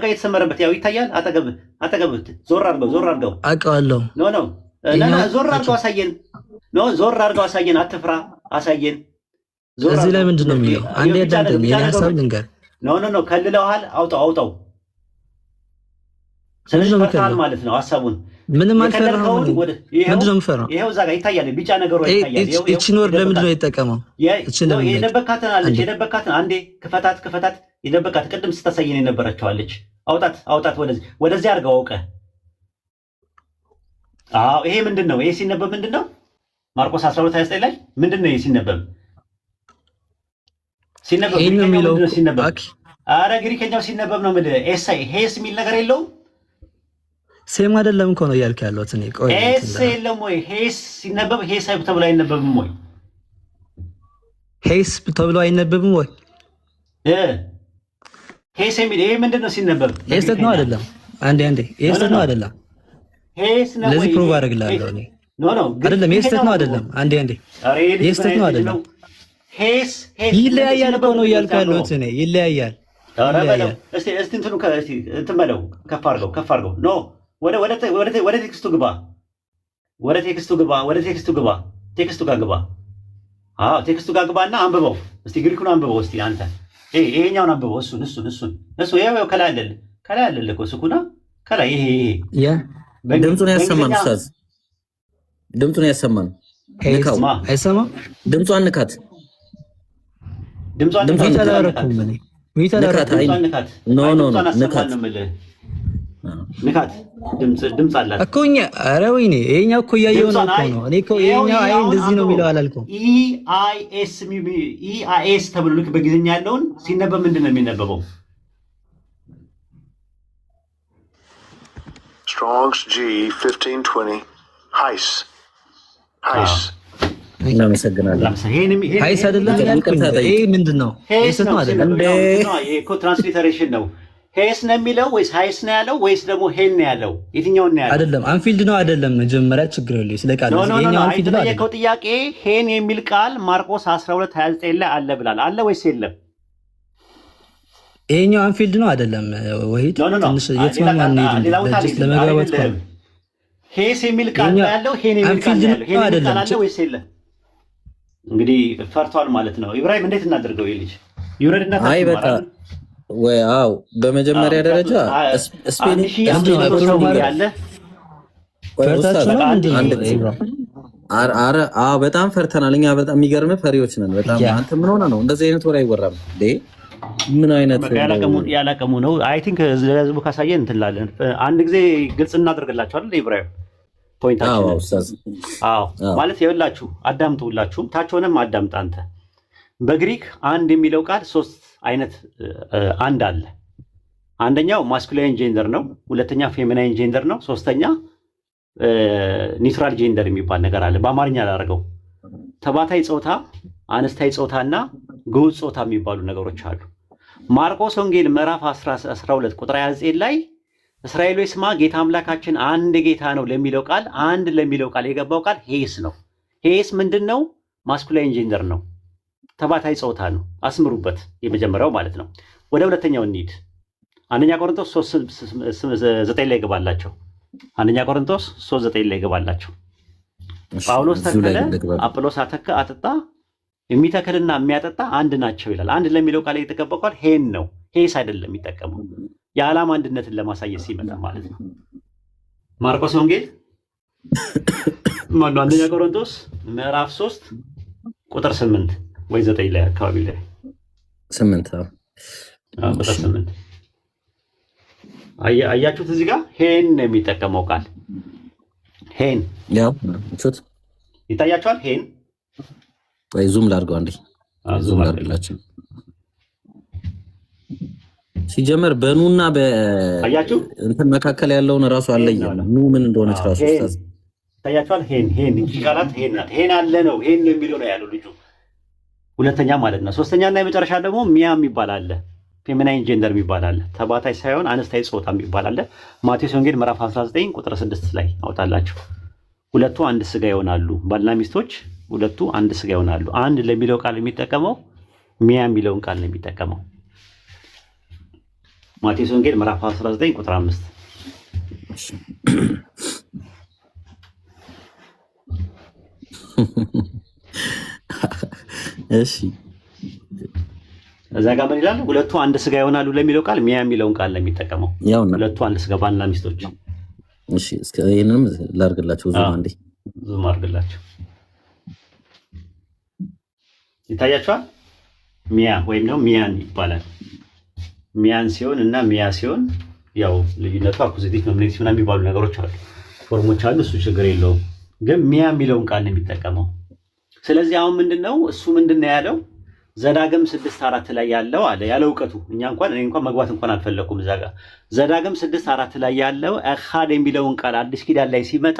የተሰመረበት ያው ይታያል። አጠገብህ ዞር አድርገው አውቀዋለሁ። ዞር አድርገው አሳየን። ዞር አድርገው አሳየን። አትፍራ፣ አሳየን። እዚህ ላይ ምንድን ነው የሚለው? አንዴ አዳምጠኝ። የኔ ሀሳብ ልንገር። ከልለውሃል። አውጣው። ስለዚህ ፈርተሃል ማለት ነው ሀሳቡን። ምንም አልፈራሁም። ምንድን ነው የምፈራው? ይሄው እዛ ጋር ይታያል። ቢጫ ነገሩ ይታያል። እቺን ወርድ ለምንድን ነው የተጠቀመው? የደበካትን አለች። የደበካትን አንዴ ክፈታት። የደበካት ቅድም ስታሳየን የነበረችዋለች። አውጣት። ወደዚህ አድርገው አውቀህ። አዎ ይሄ ምንድን ነው? ይሄ ሲነበብ ምንድን ነው? ማርቆስ 12:29 ላይ ምንድን ነው ይሄ ሲነበብ? ኧረ ግሪከኛው ሲነበብ ነው የምልህ። ሄስ የሚል ነገር የለውም። ሴም አይደለም እኮ ነው እያልክ ያለሁት እኔ። ቆይ ሄስ የለም ወይ? ሄስ ሲነበብ ሄስ ተብሎ አይነበብም ወይ? ሄስ ተብሎ አይነበብም ወይ? ሄስ የሚል ይሄ ምንድን ነው ሲነበብ? ሄስ ነው አይደለም? አንዴ ሄስ ነው አይደለም? ሄስ ነው ወይ? ለዚህ ፕሩቭ አደርግልሃለሁ እኔ። አይደለም ሄስ ነው አይደለም? አንዴ ሄስ ነው አይደለም? ሄስ ይለያያል እኮ ነው እያልክ ያለሁት እኔ። ይለያያል። እስቲ እንትን በለው። ከፍ አድርገው። ኖ ወደ ቴክስቱ ግባ። ቴክስቱ ጋር ግባ። አዎ ቴክስቱ ጋር ግባና አንብበው። እስቲ ግሪኩን አንብበው። እስቲ አንተ ይሄኛውን አንብበው። እሱ ይሄው ከላይ አለልህ እኮ ስኩና ከላይ ይሄ ድምፁን ያሰማን ኡስታዝ፣ ድምፁን ያሰማን። ንካው። አይሰማም? ድምጿን ንካት። ድምጿን ንካት። ድምፅ አላት እኮ እኛ። ኧረ ወይኔ ይሄኛው እኮ እያየሁ ነው እኮ ነው። እኔ እኮ ይሄኛው አይ እንደዚህ ነው የሚለው አላልኩም። ኢአይኤስ ተብሎ ልክ በእንግሊዝኛ ያለውን ሲነበብ ምንድን ነው የሚነበበው? Strong's G 1520 Heiss. እናመሰግናለን። ሀይስ አይደለም ይሄ ምንድን ነው? ሄስ ነው አይደለም? ይሄ እኮ ትራንስሊተሬሽን ነው። ሄስ ነው የሚለው ወይስ ሀይስ ነው ያለው ወይስ ደግሞ ሄን ነው ያለው? የትኛውን ነው ያለው? አይደለም አንፊልድ ነው አይደለም። መጀመሪያ ችግር የለው ስለ ቃል ይሄኛው አንፊልድ ነው። የከው ጥያቄ ሄን የሚል ቃል ማርቆስ 12:29 ላይ አለ ብላል። አለ ወይስ የለም? ይሄኛው አንፊልድ ነው አይደለም ወይ? ትንሽ የትኛው ነው ለመግባባት ነው። ሄስ የሚል ቃል ያለው ሄን የሚል ቃል ያለው ሄን የሚል ቃል አለ ወይስ የለም? እንግዲህ ፈርቷል ማለት ነው። ኢብራሂም እንዴት እናደርገው? ይልጅ ይውረድና ታስማራ ወይ? አዎ በመጀመሪያ ደረጃ ስፔኒሽ በጣም ፈርተናል። እኛ በጣም የሚገርም ፈሪዎች ነን። በጣም አንተ ምን ሆነ ነው እንደዚህ አይነት ወሬ አይወራም እንዴ? ምን አይነት ያላቀሙ ነው? አይ ቲንክ ለህዝቡ ካሳየን እንትላለን። አንድ ጊዜ ግልጽ እናደርግላችሁ አይደል ኢብራሂም ፖይንታችን ማለት ይኸውላችሁ፣ አዳምጡ ሁላችሁም፣ ታች ሆነም አዳምጥ አንተ። በግሪክ አንድ የሚለው ቃል ሶስት አይነት አንድ አለ። አንደኛው ማስኩላይን ጄንደር ነው፣ ሁለተኛ ፌሚናይን ጄንደር ነው፣ ሶስተኛ ኒውትራል ጄንደር የሚባል ነገር አለ። በአማርኛ ላደርገው ተባታይ ጾታ፣ አነስታይ ጾታና ግዑዝ ጾታ የሚባሉ ነገሮች አሉ። ማርቆስ ወንጌል ምዕራፍ 12 ቁጥር 29 ላይ እስራኤሎች ስማ ጌታ አምላካችን አንድ ጌታ ነው ለሚለው ቃል አንድ ለሚለው ቃል የገባው ቃል ሄስ ነው። ሄስ ምንድን ነው? ማስኩላይን ጄንደር ነው፣ ተባታይ ጾታ ነው። አስምሩበት፣ የመጀመሪያው ማለት ነው። ወደ ሁለተኛው እንሂድ። አንደኛ ቆሮንቶስ 3:9 ላይ ይገባላቸው። አንደኛ ቆሮንቶስ 3:9 ላይ ይገባላቸው። ጳውሎስ ተከለ፣ አጵሎስ አጠጣ፣ የሚተክልና የሚያጠጣ አንድ ናቸው ይላል። አንድ ለሚለው ቃል የተገባው ቃል ሄን ነው፣ ሄስ አይደለም የሚጠቀመው። የዓላማ አንድነትን ለማሳየት ሲመጣ ማለት ነው። ማርቆስ ወንጌል ማነው? አንደኛ ቆሮንቶስ ምዕራፍ 3 ቁጥር 8 ወይ 9 ላይ አካባቢ ላይ 8 ቁጥር 8 አያችሁት? እዚህ ጋር ሄን ነው የሚጠቀመው ቃል ሄን። ያው ሹት ይታያችኋል። ሄን ወይ ዙም ላድርገው አንዴ፣ ዙም ላድርግላችሁ። ሲጀመር በኑና አያችሁ እንትን መካከል ያለውን ራሱ አለየም። ኑ ምን እንደሆነች ራሱ ኡስታዝ ታያችኋል። ሄን እንጂ ቃላት ሄን አለ ነው። ሄን ነው የሚለው ነው ያለው ልጁ። ሁለተኛ ማለት ነው። ሶስተኛና የመጨረሻ ደግሞ ሚያ የሚባል አለ፣ ፌሚናይን ጄንደር የሚባል አለ፣ ተባታይ ሳይሆን አነስታይ ጾታ የሚባል አለ። ማቴዎስ ወንጌል ምዕራፍ 19 ቁጥር 6 ላይ አውጣላችሁ። ሁለቱ አንድ ስጋ ይሆናሉ፣ ባልና ሚስቶች ሁለቱ አንድ ስጋ ይሆናሉ። አንድ ለሚለው ቃል የሚጠቀመው ሚያ የሚለውን ቃል ነው የሚጠቀመው። ማቴዎስ ወንጌል ምዕራፍ 19 ቁጥር 5። እሺ እዛ ጋር ምን ይላል? ሁለቱ አንድ ስጋ ይሆናሉ ለሚለው ቃል ሚያ የሚለውን ቃል ነው የሚጠቀመው። ሁለቱ አንድ ስጋ ባልና ሚስቶች። እሺ እስከ ይሄንንም ላድርግላችሁ፣ ዙም አንዴ ዙም አድርግላችሁ። ይታያችኋል። ሚያ ወይም ነው ሚያን ይባላል። ሚያን ሲሆን እና ሚያ ሲሆን ያው ልዩነቱ አኩዚቲቭ ነው፣ ኔጌቲቭ ነው የሚባሉ ነገሮች አሉ፣ ፎርሞች አሉ። እሱ ችግር የለውም፣ ግን ሚያ የሚለውን ቃል ነው የሚጠቀመው። ስለዚህ አሁን ምንድነው እሱ ምንድነው ያለው? ዘዳግም 6:4 ላይ ያለው አለ ያለ እውቀቱ እኔ እንኳን መግባት እንኳን አልፈለኩም እዛ ጋር። ዘዳግም 6:4 ላይ ያለው አኻድ የሚለውን ቃል አዲስ ኪዳን ላይ ሲመጣ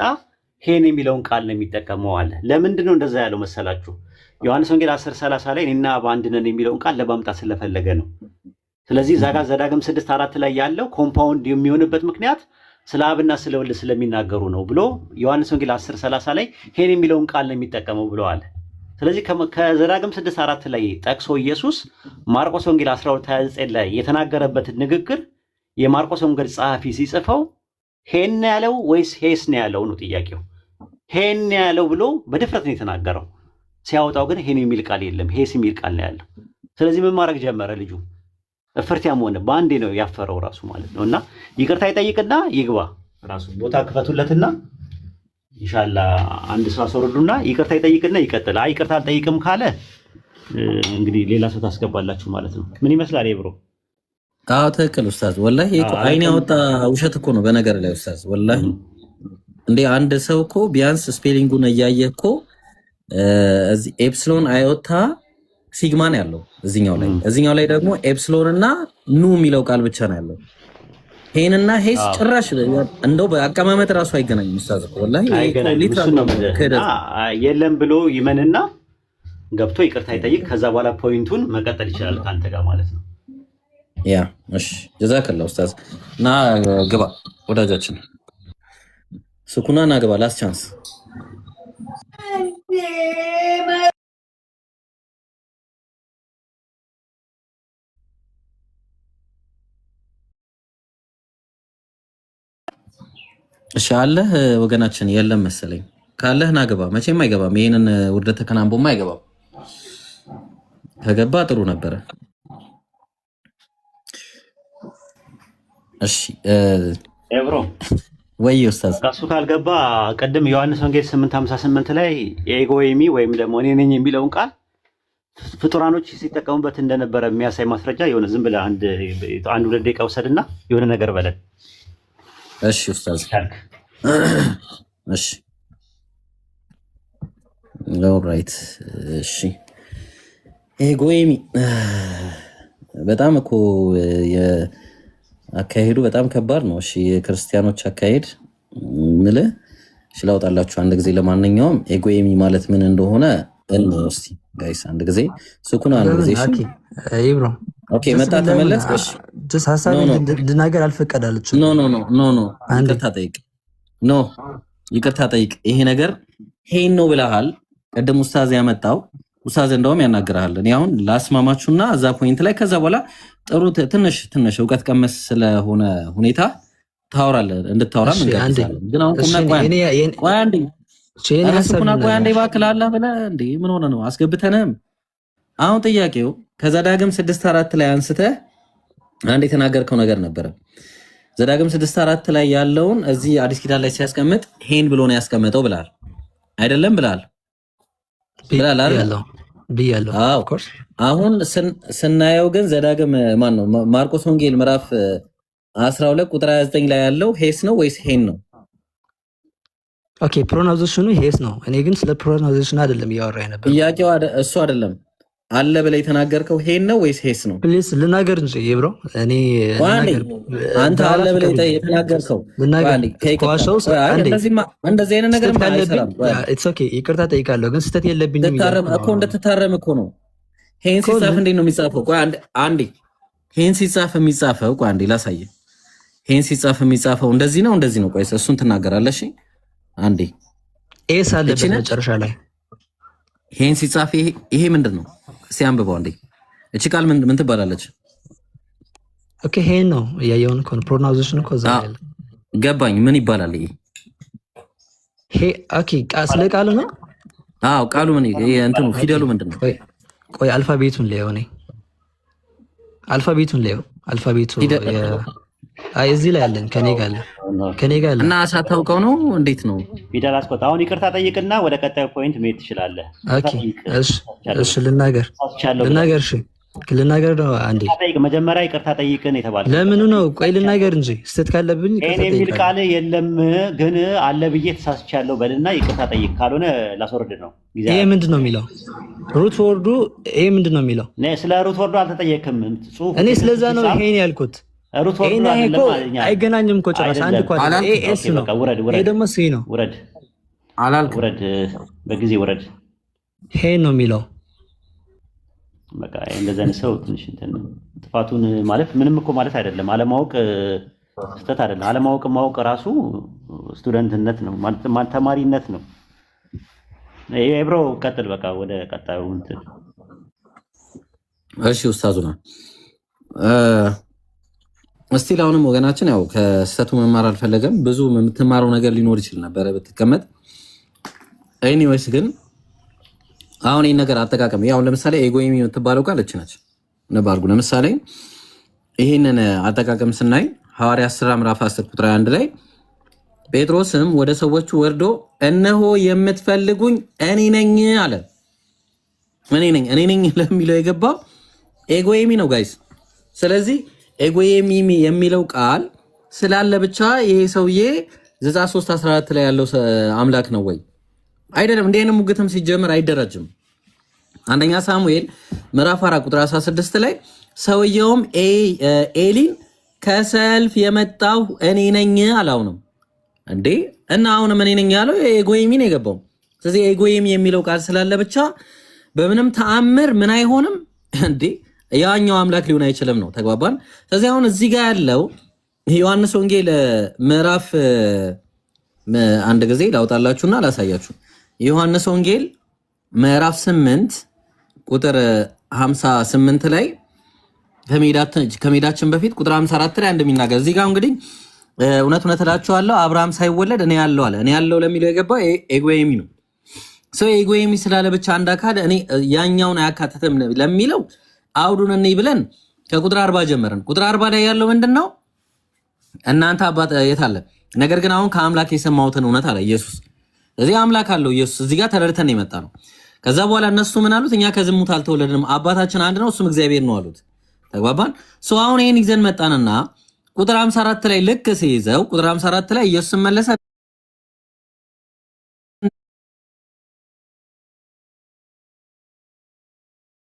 ሄን የሚለውን ቃል ነው የሚጠቀመው አለ። ለምንድን ነው እንደዛ ያለው መሰላችሁ? ዮሐንስ ወንጌል 10:30 ላይ እኔና አብ አንድ ነን የሚለውን ቃል ለማምጣት ስለፈለገ ነው። ስለዚህ እዛ ጋር ዘዳግም 6:4 ላይ ያለው ኮምፓውንድ የሚሆንበት ምክንያት ስለ አብና ስለ ወልድ ስለሚናገሩ ነው ብሎ ዮሐንስ ወንጌል 10:30 ላይ ሄን የሚለውን ቃል ነው የሚጠቀመው ብሎ አለ። ስለዚህ ከዘዳግም 6:4 ላይ ጠቅሶ ኢየሱስ ማርቆስ ወንጌል 12:29 ላይ የተናገረበትን ንግግር የማርቆስ ወንጌል ጸሐፊ ሲጽፈው ሄን ያለው ወይስ ሄስ ነው ያለው ነው ጥያቄው። ሄን ያለው ብሎ በድፍረት ነው የተናገረው። ሲያወጣው ግን ሄን የሚል ቃል የለም፣ ሄስ የሚል ቃል ነው ያለው። ስለዚህ ምን ማድረግ ጀመረ ልጁ? እፍርቲያም ሆነ፣ በአንዴ ነው ያፈረው ራሱ ማለት ነው። እና ይቅርታ ይጠይቅና ይግባ ራሱ ቦታ ክፈቱለትና ኢንሻአላህ አንድ ሰው አስወርዱና ይቅርታ ይጠይቅና ይቀጥል። አይ ይቅርታ አልጠይቅም ካለ እንግዲህ ሌላ ሰው ታስገባላችሁ ማለት ነው። ምን ይመስላል ብሮ? አዎ ትክክል ኡስታዝ። ወላሂ እኮ አይን ያወጣ ውሸት እኮ ነው በነገር ላይ ኡስታዝ። ወላሂ እንዴ አንድ ሰው እኮ ቢያንስ ስፔሊንጉን እያየ እኮ እዚህ ኤፕሲሎን አዮታ ሲግማ ነው ያለው እዚህኛው ላይ ደግሞ ኤፕሲሎን እና ኑ የሚለው ቃል ብቻ ነው ያለው። ሄንና ሄስ ጭራሽ እንደው በአቀማመጥ ራሱ አይገናኝም። ኡስታዝ ወላሂ የለም ብሎ ይመንና ገብቶ ይቅርታ ይጠይቅ። ከዛ በኋላ ፖይንቱን መቀጠል ይችላል ካንተ ጋር ማለት ነው። ያ እሺ፣ ጀዛከላህ ኡስታዝ። ና ግባ ወዳጃችን ስኩና ና ግባ። ላስት ቻንስ እሺ አለህ ወገናችን? የለም መሰለኝ። ካለህ ና ግባ። መቼም አይገባም። ይሄንን ውርደት ተከናንቦማ አይገባም። ከገባ ጥሩ ነበረ። እሺ ኤብሮ ወይ ኡስታዝ እሱ ካልገባ ቀደም ዮሐንስ ወንጌል 8:58 ላይ ኤጎይሚ ወይም ደግሞ እኔ ነኝ የሚለውን ቃል ፍጡራኖች ሲጠቀሙበት እንደነበረ የሚያሳይ ማስረጃ የሆነ ዝም ብለህ አንድ ሁለት ደቂቃ ውሰድና የሆነ ነገር በለን። እሺ ኡስታዝ እሺ ኦልራይት እሺ ኤጎይሚ በጣም እኮ አካሄዱ በጣም ከባድ ነው። እሺ የክርስቲያኖች አካሄድ ምልህ ሽላውጣላችሁ አንድ ጊዜ። ለማንኛውም ኤጎይሚ ማለት ምን እንደሆነ እስቲ ጋይስ አንድ ጊዜ ስኩና አንድ ጊዜ እሺ ኢብሮ ኦኬ መጣ ተመለስ። እሺ ጀስ ሐሳብ እንድናገር አልፈቀዳለችም። ኖ ይቅርታ ጠይቅ። ኖ ይቅርታ ጠይቅ። ይሄ ነገር ሄን ነው ብለሃል ቀደም ኡስታዝ ያመጣው። ኡስታዝ እንደውም ያናግራል። እኔ አሁን ላስማማችሁና እዛ ፖይንት ላይ ከዛ በኋላ ጥሩ ትንሽ እውቀት ቀመስ ስለሆነ ሁኔታ ታወራለህ እንድታወራም እንጋብዛለን። ግን አሁን ቆይ አንዴ ባክላላ ብለህ እንዴ ምን ሆነ ነው አስገብተንም። አሁን ጥያቄው ከዘዳግም 6:4 ላይ አንስተህ አንድ የተናገርከው ነገር ነበረ። ዘዳግም 6:4 ላይ ያለውን እዚህ አዲስ ኪዳን ላይ ሲያስቀምጥ ሄን ብሎ ነው ያስቀመጠው ብላል አይደለም? ብላል ብያለሁ። ኦፍ ኮርስ አሁን ስናየው ግን ዘዳግም ማን ነው ማርቆስ ወንጌል ምዕራፍ 12 ቁጥር 29 ላይ ያለው ሄስ ነው ወይስ ሄን ነው? ኦኬ ፕሮናውንሴሽኑ ሄስ ነው። እኔ ግን ስለ ፕሮናውንሴሽን አይደለም እያወራኝ ነበር። ጥያቄው እሱ አይደለም። አለ ብለህ የተናገርከው ሄን ነው ወይስ ሄስ ነው? ፕሊስ ልናገር እንጂ ይብሮ እኔ አንተ አለ ብለህ የተናገርከው እንደዚህ አይነት ነገር አይሰራም። ኢትስ ኦኬ ይቅርታ ጠይቃለሁ፣ ግን ስህተት የለብኝም እኮ እንድትታረም እኮ ነው። ሄን ሲጻፍ እንዴት ነው የሚጻፈው? ቆይ አንዴ ሄን ሲጻፍ የሚጻፈው ቆይ አንዴ ላሳየህ። ሄን ሲጻፍ የሚጻፈው እንደዚህ ነው። ቆይ እሱን ትናገራለህ። እሺ አንዴ ኤስ አለበት መጨረሻ ላይ ሄን ሲጻፍ ይሄ ምንድን ነው? እስቲ አንብበው አንዴ። እቺ ቃል ምን ትባላለች? ኦኬ ሄን ነው ያየውን ኮን ፕሮናውንሴሽን እኮ እዛ ያለ ገባኝ። ምን ይባላል ይሄ? ኦኬ ስለ ቃሉ ነው። አዎ ቃሉ ምን እንትኑ ፊደሉ ምንድን ነው? ቆይ አልፋቤቱን ላየው እኔ አልፋቤቱ እዚህ ላይ አለን ከኔ ጋር አለ እና ሳታውቀው ነው እንዴት ነው ፊደል አስቆጣ። አሁን ይቅርታ ጠይቅና ወደ ቀጣዩ ፖይንት መሄድ ትችላለህ። ኦኬ እሺ ልናገር ነው። አንዴ ጠይቅ መጀመሪያ ይቅርታ ጠይቅን የተባለ ለምኑ ነው? ቆይ ልናገር እንጂ ስህተት ካለብኝ እኔ የሚል ቃል የለም ግን አለ ብዬ ተሳስቻለሁ በልና ይቅርታ ጠይቅ። ካልሆነ ላስወርድ ነው። ይሄ ምንድን ነው የሚለው? ሩት ወርዱ ይሄ ምንድን ነው የሚለው? ስለ ሩት ወርዱ አልተጠየቅም። እኔ ስለዛ ነው ይሄን ያልኩት። ሩት ወርዱ አይገናኝም እኮ ጭራሽ። አንድ እኮ ኤስ ነው። ይሄ ደግሞ ሲ ነው። ውረድ፣ በጊዜ ውረድ። ይሄን ነው የሚለው። በቃ እንደዛ አይነት ሰው ትንሽ ጥፋቱን ማለት ምንም እኮ ማለት አይደለም። አለማወቅ ስህተት አይደለም። አለማወቅ ማወቅ ራሱ ስቱደንትነት ነው ማለት ተማሪነት ነው። ኤብሮ ቀጥል። በቃ ወደ ቀጣዩ እንትን። እሺ ኡስታዙና እስቲ አሁንም ወገናችን ያው ከስህተቱ መማር አልፈለገም። ብዙ የምትማረው ነገር ሊኖር ይችል ነበር ብትቀመጥ። ኤኒዌይስ ግን አሁን ይሄን ነገር አጠቃቀም ያው ለምሳሌ ኤጎይሚ የምትባለው ቃል እቺ ነች። ነባርጉ ለምሳሌ ይሄንን አጠቃቀም ስናይ ሐዋርያት ሥራ ምዕራፍ 10 ቁጥር 1 ላይ ጴጥሮስም ወደ ሰዎቹ ወርዶ እነሆ የምትፈልጉኝ እኔ ነኝ አለ። እኔ ነኝ ለሚለው የገባው ኤጎይሚ ነው ጋይስ። ስለዚህ ኤጎይሚ የሚለው ቃል ስላለ ብቻ ይሄ ሰውዬ ዘጸአት 3:14 ላይ ያለው አምላክ ነው ወይ? አይደለም። እንደ አይነት ሙግትም ሲጀምር አይደረጅም። አንደኛ ሳሙኤል ምዕራፍ 4 ቁጥር 16 ላይ ሰውየውም ኤሊን ከሰልፍ የመጣው እኔ ነኝ አላውንም እንዴ? እና አሁንም እኔ ነኝ ያለው ኤጎይሚ ነው የገባው። ስለዚህ ኤጎይሚ የሚለው ቃል ስላለ ብቻ በምንም ተአምር ምን አይሆንም እንዴ? ያኛው አምላክ ሊሆን አይችልም ነው። ተግባባን? ስለዚህ አሁን እዚህ ጋር ያለው ዮሐንስ ወንጌል ምዕራፍ አንድ ጊዜ ላውጣላችሁና ላሳያችሁ። ዮሐንስ ወንጌል ምዕራፍ 8 ቁጥር 58 ላይ ከሜዳችን በፊት ቁጥር 54 ላይ እንደሚናገር እዚህ ጋር እንግዲህ እውነት እውነት እላችኋለሁ አብርሃም ሳይወለድ እኔ ያለው አለ። እኔ ያለው ለሚለው የገባው ኤጎይሚ ነው። ሰው ኤጎይሚ ስላለ ብቻ አንድ አካል እኔ ያኛውን አያካተተም ለሚለው አውዱን እኔ ብለን ከቁጥር 40 ጀመርን። ቁጥር 40 ላይ ያለው ምንድነው? እናንተ አባት የት አለ? ነገር ግን አሁን ከአምላክ የሰማሁትን እውነት አለ ኢየሱስ። ስለዚህ አምላክ አለው ኢየሱስ እዚህ ጋር ተረድተን የመጣ ነው። ከዛ በኋላ እነሱ ምን አሉት? እኛ ከዝሙት አልተወለድንም አባታችን አንድ ነው እሱም እግዚአብሔር ነው አሉት። ተግባባን? ሰው አሁን ይሄን ይዘን መጣንና ቁጥር 54 ላይ ልክ ሲይዘው ቁጥር 54 ላይ ኢየሱስ መለሰ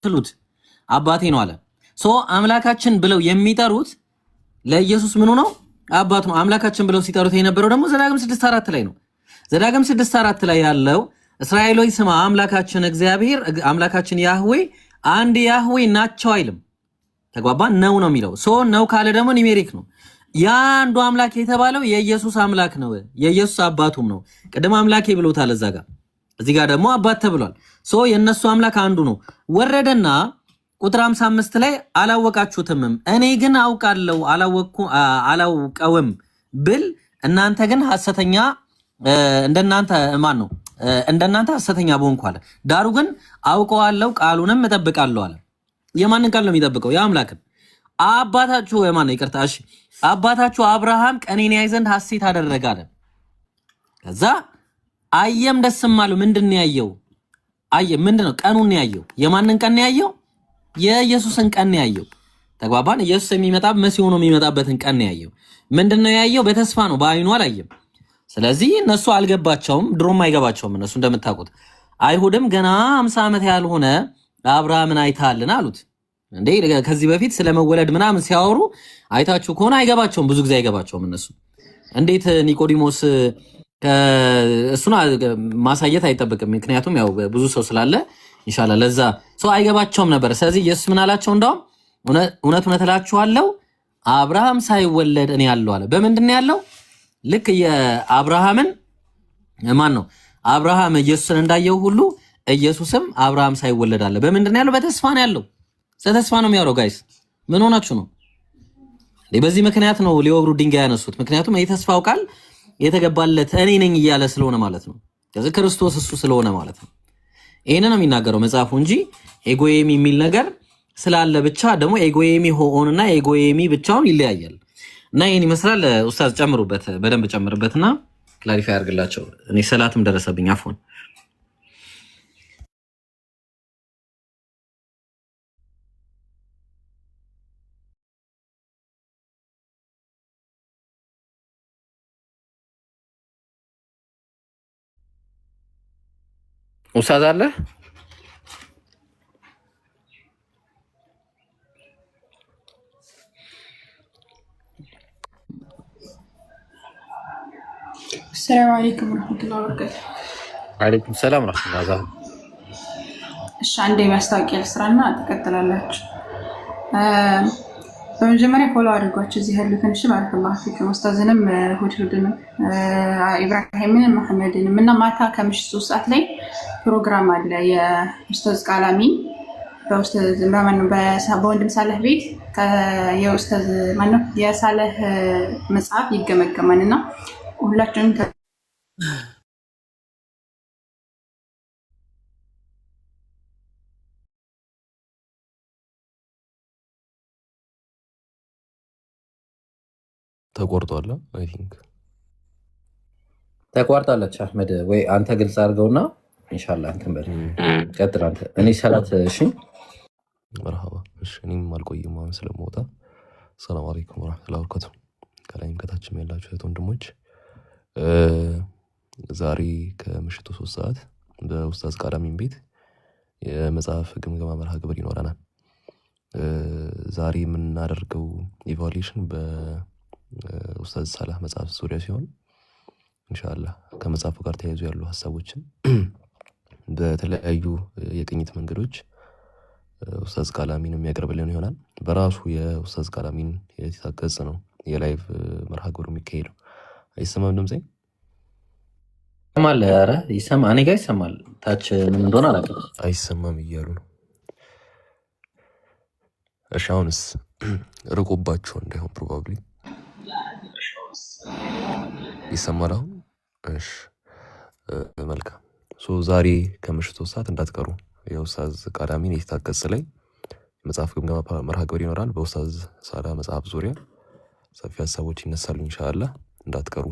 ትሉት አባቴ ነው አለ። ሶ አምላካችን ብለው የሚጠሩት ለኢየሱስ ምኑ ነው? አባቱ ነው። አምላካችን ብለው ሲጠሩት የነበረው ደግሞ ዘዳግም 6:4 ላይ ነው። ዘዳግም 6:4 ላይ ያለው እስራኤሎች ስማ አምላካችን እግዚአብሔር አምላካችን ያህዌ አንድ ያህዌ ናቸው አይልም። ተግባባን? ነው ነው የሚለው። ሶ ነው ካለ ደግሞ ኒሜሪክ ነው። ያ አንዱ አምላክ የተባለው የኢየሱስ አምላክ ነው። የኢየሱስ አባቱም ነው። ቅድም አምላኬ ብሎታል እዛ ጋር፣ እዚህ ጋር ደግሞ አባት ተብሏል። ሶ የነሱ አምላክ አንዱ ነው። ወረደና ቁጥር 55 ላይ አላወቃችሁትምም እኔ ግን አውቃለሁ አላውቀውም ብል እናንተ ግን ሐሰተኛ እንደናንተ ማን ነው እንደናንተ ሐሰተኛ በሆንኩ አለ። ዳሩ ግን አውቀዋለሁ ቃሉንም እጠብቃለሁ አለ። የማንን ቃል ነው የሚጠብቀው? የአምላክን። አባታችሁ የማን ነው? ይቅርታ እሺ፣ አባታችሁ አብርሃም ቀኔን ያይ ዘንድ ሐሴት አደረገ አለ። ከዛ አየም ደስም አለው። ምንድነው ያየው? አየ ምንድነው? ቀኑን ያየው። የማንን ቀን ያየው? የኢየሱስን ቀን ያየው። ተግባባን? ኢየሱስ የሚመጣ መሲሁ ነው የሚመጣበትን ቀን ያየው። ምንድነው ያየው? በተስፋ ነው፣ በአይኑ አላየም። ስለዚህ እነሱ አልገባቸውም፣ ድሮም አይገባቸውም። እነሱ እንደምታውቁት አይሁድም ገና 50 ዓመት ያልሆነ አብርሃምን አይታልን አሉት። እንዴ ከዚህ በፊት ስለመወለድ ምናምን ሲያወሩ አይታችሁ ከሆነ አይገባቸውም፣ ብዙ ጊዜ አይገባቸውም። እነሱ እንዴት ኒቆዲሞስ እሱን ማሳየት አይጠብቅም፣ ምክንያቱም ያው ብዙ ሰው ስላለ ኢንሻአላህ ለዛ ሰው አይገባቸውም ነበር። ስለዚህ ኢየሱስ ምን አላቸው? እንደውም እውነት እውነት እላችኋለሁ አብርሃም ሳይወለድ እኔ ያለው አለ። በምንድን ነው ያለው? ልክ የአብርሃምን ማን ነው አብርሃም ኢየሱስን እንዳየው ሁሉ ኢየሱስም አብርሃም ሳይወለድ አለ። በምንድን ነው ያለው? በተስፋ ነው ያለው። ስለተስፋ ነው የሚያወራው። ጋይስ ምን ሆናችሁ ነው? በዚህ ምክንያት ነው ሊወግሩ ድንጋይ ያነሱት። ምክንያቱም የተስፋው ቃል የተገባለት እኔ ነኝ እያለ ስለሆነ ማለት ነው። ከዚህ ክርስቶስ እሱ ስለሆነ ማለት ነው። ይሄንን ነው የሚናገረው መጽሐፉ እንጂ ኤጎይሚ የሚል ነገር ስላለ ብቻ ደግሞ ኤጎይሚ ሆኦንና ኤጎይሚ ብቻውን ይለያያል። እና ይሄን ይመስላል። ኡስታዝ ጨምሩበት፣ በደንብ ጨምሩበትና ክላሪፋይ አድርግላቸው። እኔ ሰላትም ደረሰብኝ አፎን ኡስታዝ አለ السلام عليكم ورحمة الله وبركاته. وعليكم السلام ورحمة الله وبركاته. እሺ አንዴ ማስታወቂያ ልስራና ትቀጥላላችሁ። በመጀመሪያ ፎሎ አድርጓችሁ እዚህ ያሉትን እሺ ባረከላሁ ፊኩም ኡስታዝንም ሁድሁድንም ኢብራሂምንም መሐመድንም እና ማታ ከምሽቱ 3 ሰዓት ላይ ፕሮግራም አለ የኡስታዝ ቃላሚ በኡስታዝ በወንድም ሳለህ ቤት የኡስታዝ ማነው የሳለህ መጽሐፍ ይገመገማልና ሁላችንም ተቆርጧል። አይ ቲንክ ተቋርጣለች። አህመድ ወይ አንተ ግልጽ አድርገውና ኢንሻአላህ እንትን በል ቀጥል አንተ። እኔ ሰላት እሺ መርሐባ። እሺ እኔም አልቆይም አሁን ስለምወጣ። ሰላም አለይኩም ወራህመቱላሂ ወበረካቱ። ከላይም ከታችም ያላችሁ እህት ወንድሞች ዛሬ ከምሽቱ 3 ሰዓት በኡስታዝ ቃላሚን ቤት የመጽሐፍ ግምገማ መርሃ ግብር ይኖረናል። ዛሬ የምናደርገው ኢቫሉዌሽን በኡስታዝ ሳላህ መጽሐፍ ዙሪያ ሲሆን ኢንሻአላህ ከመጽሐፉ ጋር ተያይዞ ያሉ ሐሳቦችን በተለያዩ የቅኝት መንገዶች ኡስታዝ ቃላሚን የሚያቀርብልን ይሆናል። በራሱ የኡስታዝ ቃላሚን የታገጽ ነው የላይቭ መርሃ ግብሩ የሚካሄደው። አይሰማም ድምጼ? ይሰማል? ኧረ ይሰማ፣ እኔ ጋር ይሰማል። ታች ምን እንደሆነ አላውቅም። አይሰማም እያሉ ነው። እሺ አሁንስ ርቆባቸው እንዳይሆን ፕሮባብሊ ይሰማል አሁን? እሺ መልካም። ዛሬ ከምሽቱ 3 ሰዓት እንዳትቀሩ የኡስታዝ ቃላሚን የታገጽ ላይ መጽሐፍ ግምገማ መርሃ ግብር ይኖራል። በኡስታዝ ሳላህ መጽሐፍ ዙሪያ ሰፊ ሀሳቦች ይነሳሉ ኢንሻአላህ፣ እንዳትቀሩ።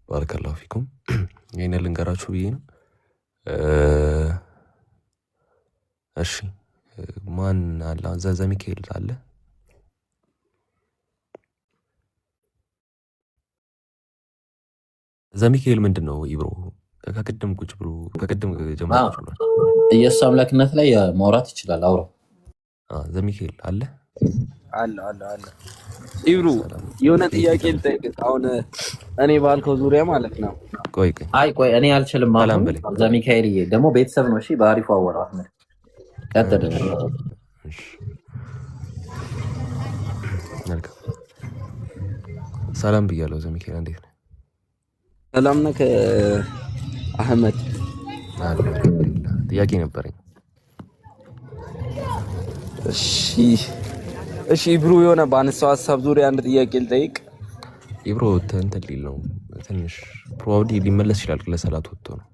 ባረከላሁ ፊኩም። ይሄን ልንገራችሁ ብዬ ነው። እሺ ማን አለ? ዘሚካኤል አለ? ዘሚካኤል ምንድነው ኢብሮ? ከቅድም ቁጭ ብሎ ከቅድም ጀምሮ ብሏል። ኢየሱስ አምላክነት ላይ ማውራት ይችላል። አውራ ዘሚካኤል አለ አለ ኢብሩ የሆነ ጥያቄ ልጠይቅህ። አሁን እኔ ባልከው ዙሪያ ማለት ነው። ቆይ እኔ አልችልም ማለት ዘሚካኤል ደግሞ ቤተሰብ ነው። እሺ በአሪፉ አወራው አህመድ ቀጥል። ሰላም ብያለሁ። ዘሚካኤል እንዴት ነህ? ሰላም ነህ አህመድ? ጥያቄ ነበረኝ። እሺ ኢብሩ የሆነ ባነሳው ሀሳብ ዙሪያ አንድ ጥያቄ ልጠይቅ። ኢብሮ እንትን ሊል ነው ትንሽ ፕሮባብሊ ሊመለስ ይችላል። ለሰላት ወጥቶ ነው።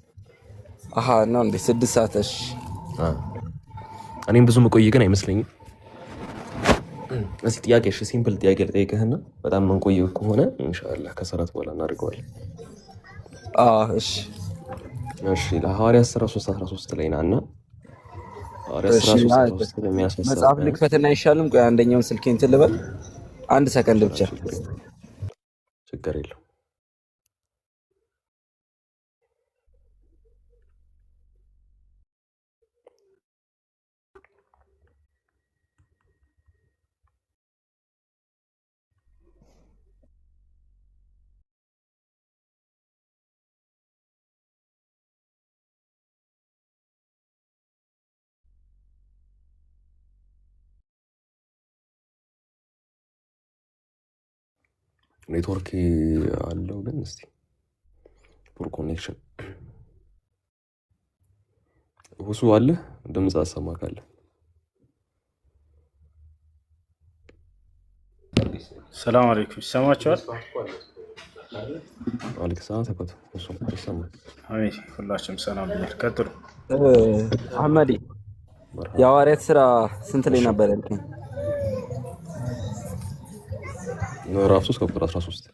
ነው እንዴ? 6 ሰዓት። እሺ እኔም ብዙ መቆይ ግን አይመስለኝም። እስኪ ጥያቄ ሲምፕል ጥያቄ ልጠይቅህና በጣም መንቆይ ከሆነ ኢንሻአላህ ከሰላት በኋላ እናደርገዋለን። እሺ ለሐዋርያት ሥራ 3:13 ላይ ናና መጽሐፍ ልክፈትና አይሻልም? ቆይ አንደኛውን ስልኬን ትልበል። 1 ሰከንድ ብቻ። ችግር የለው። ኔትወርክ አለው ግን እስቲ ፖር ኮኔክሽን ሁሱ አለ። ድምጽ አሰማካለ። ሰላም አለይኩም። ይሰማችኋል? አለይኩም ሰላም ተቆጥ ሁሱ ይሰማል። አሜን። ሁላችሁም ሰላም ብያለሁ። ቀጥሉ። አህመዲ የሐዋርያት ሥራ ስንት ላይ ነበር ያልከኝ? ምዕራፍ 3 ቁጥር 13።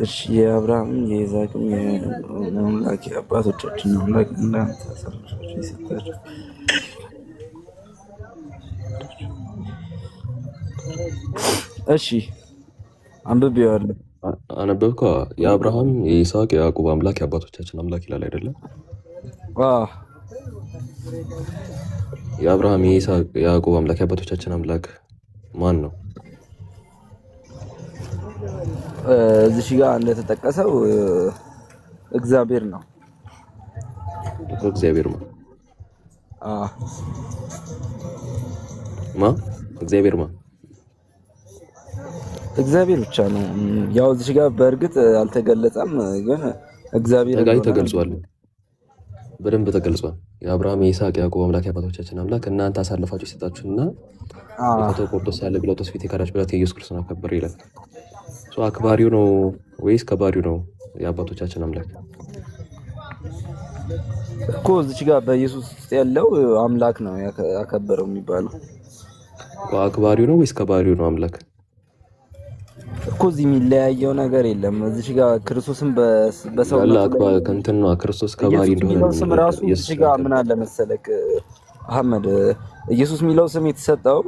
እሺ የአብርሃም የይስሐቅም የያዕቆብም አምላክ የአባቶቻችን አምላክ እንዳንተ አሳልፋችሁ የሰጣችሁ። እሺ አንብቤዋለሁ። አነበብከው? የአብርሃም የይስሐቅ የያዕቆብ አምላክ የአባቶቻችን አምላክ ይላል አይደለም? የአብርሃም የይስሐቅ የያዕቆብ አምላክ የአባቶቻችን አምላክ ማን ነው? እዚህ ጋር እንደተጠቀሰው እግዚአብሔር ነው። እግዚአብሔር እግዚአብሔር ብቻ ነው። ያው እዚህ ጋር በእርግጥ አልተገለጸም፣ ግን እግዚአብሔር ተገልጿል። በደንብ ተገልጿል። የአብርሃም የይስሐቅ የያዕቆብ አምላክ የአባቶቻችን አምላክ እናንተ አሳልፋችሁ የሰጣችሁና የፎቶ ቆርጦስ ያለ ጲላጦስ ፊት የካዳችሁ ብላት የኢየሱስ ክርስቶስን አከበረ ይላል። አክባሪው ነው ወይስ ከባሪው ነው የአባቶቻችን አምላክ? እኮ እዚህ ጋር በኢየሱስ ውስጥ ያለው አምላክ ነው ያከበረው የሚባለው። አክባሪው ነው ወይስ ከባሪው ነው አምላክ? እኮ እዚህ የሚለያየው ነገር የለም። እዚህ ጋር ክርስቶስን በሰው ከእንትን ነው ክርስቶስ ከባሪ እንደሆነ ስም ራሱ እዚህ ጋር ምን አለ መሰለክ አህመድ፣ ኢየሱስ የሚለው ስም የተሰጠው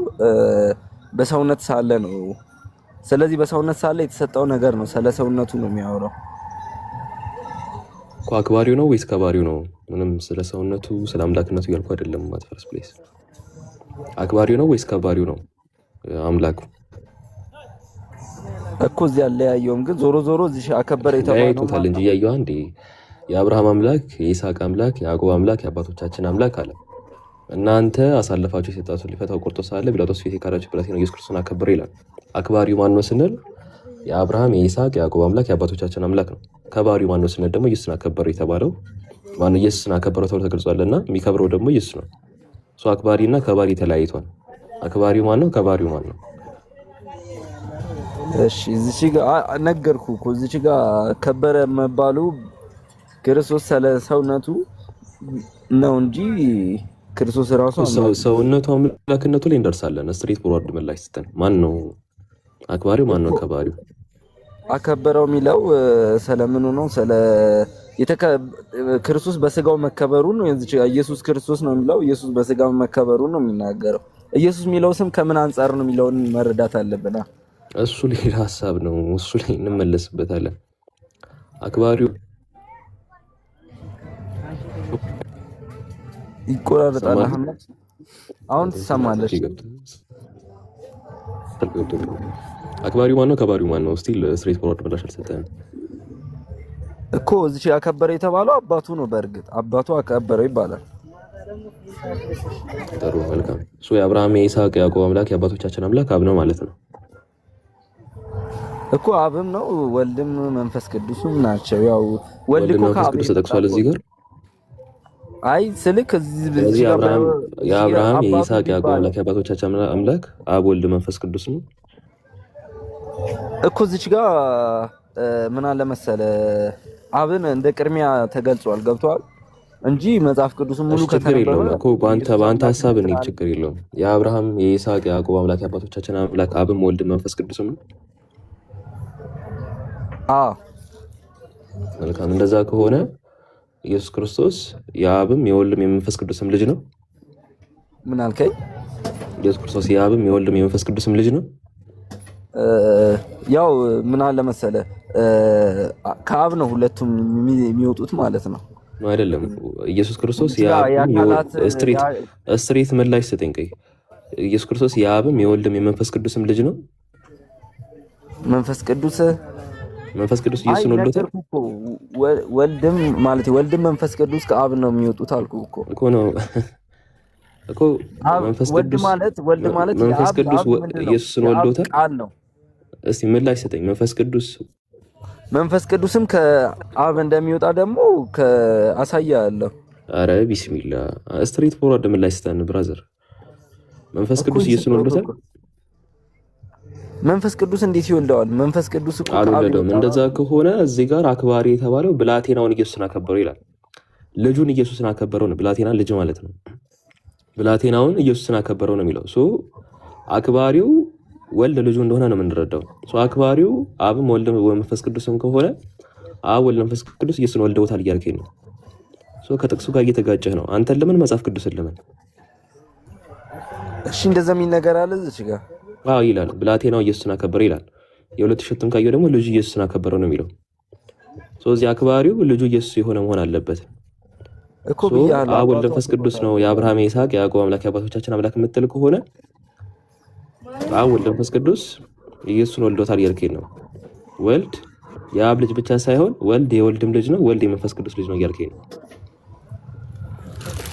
በሰውነት ሳለ ነው። ስለዚህ በሰውነት ሳለ የተሰጠው ነገር ነው። ስለ ሰውነቱ ነው የሚያወራው። እኮ አክባሪው ነው ወይስ ከባሪው ነው? ምንም ስለ ሰውነቱ ስለ አምላክነቱ ያልኩ አይደለም። ማት ፈርስት ፕሌስ አክባሪው ነው ወይስ ከባሪው ነው አምላኩ? እኮ እዚህ ያለያየውም ግን ዞሮ ዞሮ እዚህ አከበረ የተባለው ቶታል እንጂ ያየው አንዴ የአብርሃም አምላክ የይስሐቅ አምላክ የያዕቆብ አምላክ የአባቶቻችን አምላክ አለ። እናንተ አሳልፋችሁ የሰጣችሁት ሊፈታው ቆርጦ ሳለ ጲላጦስ ፊት የካዳችሁ ብላቴናው ኢየሱስ ክርስቶስን አከበረ ይላል። አክባሪው ማን ነው ስንል የአብርሃም የይስሐቅ የያዕቆብ አምላክ የአባቶቻችን አምላክ ነው። ከባሪው ማን ነው ስንል ደግሞ ኢየሱስን አከበረ የተባለው ማን ኢየሱስን አከበረ ተብሎ ተገልጿልና የሚከብረው ደግሞ ኢየሱስ ነው። ሶ አክባሪና ከባሪ ተለያይቷል። አክባሪው ማን ነው? ከባሪው ማን ነው? እሺ እዚህ ጋር ነገርኩ እኮ እዚህ ጋር ከበረ መባሉ ክርስቶስ ስለ ሰውነቱ ነው እንጂ ክርስቶስ ራሱ ሰውነቱ አምላክነቱ ላይ እንደርሳለን። ስትሬት ፎርዋርድ ምላሽ ስተን ማን ነው አክባሪው ማን ነው ከባሪው? አከበረው የሚለው ስለምኑ ነው? ስለ ክርስቶስ በስጋው መከበሩ ነው። ኢየሱስ ክርስቶስ ነው የሚለው ኢየሱስ በስጋው መከበሩ ነው የሚናገረው። ኢየሱስ የሚለው ስም ከምን አንጻር ነው የሚለውን መረዳት አለብን። እሱ ሌላ ሀሳብ ነው። እሱ ላይ እንመለስበታለን። አክባሪው ይቆራረጣል። አህመድ አሁን ትሰማለሽ? አክባሪው ማን ነው? ከባሪው ማን ነው? ስቲል ስትሬት ፎርዋርድ ምላሽ አልሰጠንም እኮ። እዚህ አከበረ የተባለው አባቱ ነው። በእርግጥ አባቱ አከበረው ይባላል። ጥሩ መልካም። የአብርሃም የይስሐቅ የያዕቆብ አምላክ የአባቶቻችን አምላክ አብ ነው ማለት ነው እኮ። አብም ነው ወልድም መንፈስ ቅዱስም ናቸው። ያው ወልድ እኮ መንፈስ ቅዱስ ተጠቅሷል እዚህ ጋር። አይ ስልክ እዚህ የአብርሃም የይስሐቅ የያዕቆብ አምላክ የአባቶቻችን አምላክ አብ ወልድ መንፈስ ቅዱስ ነው እኮ። እዚህ ጋር ምን አለ መሰለ አብን እንደ ቅድሚያ ተገልጿል። ገብቷል እንጂ መጽሐፍ ቅዱስን ሙሉ ከተነበበ እኮ በአንተ ሐሳብ እንዴ ችግር የለውም። የአብርሃም የይስሐቅ የያዕቆብ አምላክ የአባቶቻችን አምላክ አብም ወልድ መንፈስ ቅዱስም ነው። መልካም። እንደዛ ከሆነ ኢየሱስ ክርስቶስ የአብም የወልድም የመንፈስ ቅዱስም ልጅ ነው። ምን አልከኝ? ኢየሱስ ክርስቶስ የአብም የወልድም የመንፈስ ቅዱስም ልጅ ነው። ያው ምን አለ መሰለ ከአብ ነው ሁለቱም የሚወጡት ማለት ነው። ነው አይደለም? ኢየሱስ ክርስቶስ የአብም ስትሬት ምላሽ ሰጠኝ። ቆይ ኢየሱስ ክርስቶስ የአብም የወልድም የመንፈስ ቅዱስም ልጅ ነው። መንፈስ ቅዱስ ኢየሱስን ወልዶታል ወልድም ማለት ወልድም መንፈስ ቅዱስ ከአብ ነው የሚወጡት አልኩ እኮ ነው እኮ። መንፈስ ቅዱስ ማለት ወልድ ማለት መንፈስ ቅዱስ ኢየሱስን ወልዶታል ቃል ነው። እስቲ ምላሽ ሰጠኝ። መንፈስ ቅዱስም ከአብ እንደሚወጣ ደግሞ ከአሳያለሁ። አረ ቢስሚላ ስትሬት ፎርዋርድ ምላሽ ሰጠን ብራዘር። መንፈስ ቅዱስ ኢየሱስን ወልዶታል። መንፈስ ቅዱስ እንዴት ይወልደዋል? መንፈስ ቅዱስ እኮ አልወለደውም። እንደዛ ከሆነ እዚህ ጋር አክባሪ የተባለው ብላቴናውን ኢየሱስን አከበረው ይላል። ልጁን ኢየሱስን አከበረው ነው። ብላቴና ልጅ ማለት ነው። ብላቴናውን ኢየሱስን አከበረው ነው የሚለው። አክባሪው ወልድ ልጁ እንደሆነ ነው የምንረዳው። አክባሪው አብም ወልድም መንፈስ ቅዱስም ከሆነ አብ ወልድ መንፈስ ቅዱስ ኢየሱስን ወልደውታል እያልከኝ ነው። ከጥቅሱ ጋር እየተጋጨህ ነው። አንተን ለምን መጽሐፍ ቅዱስን ለምን? እሺ እንደዛ የሚል ነገር አለ እዚህ ጋር ይላል። ብላቴናው ኢየሱስን አከበረ ይላል። የሁለት ሸትም ካየው ደግሞ ልጁ ኢየሱስን አከበረው ነው የሚለው። እዚህ አክባሪው ልጁ ኢየሱስ የሆነ መሆን አለበት እኮ። አብ ወልድ መንፈስ ቅዱስ ነው የአብርሃም የይስሐቅ የያዕቆብ አምላክ የአባቶቻችን አምላክ የምትል ከሆነ አብ ወልድ መንፈስ ቅዱስ ኢየሱስን ወልዶታል እያልከኝ ነው። ወልድ የአብ ልጅ ብቻ ሳይሆን ወልድ የወልድም ልጅ ነው፣ ወልድ የመንፈስ ቅዱስ ልጅ ነው እያልከኝ ነው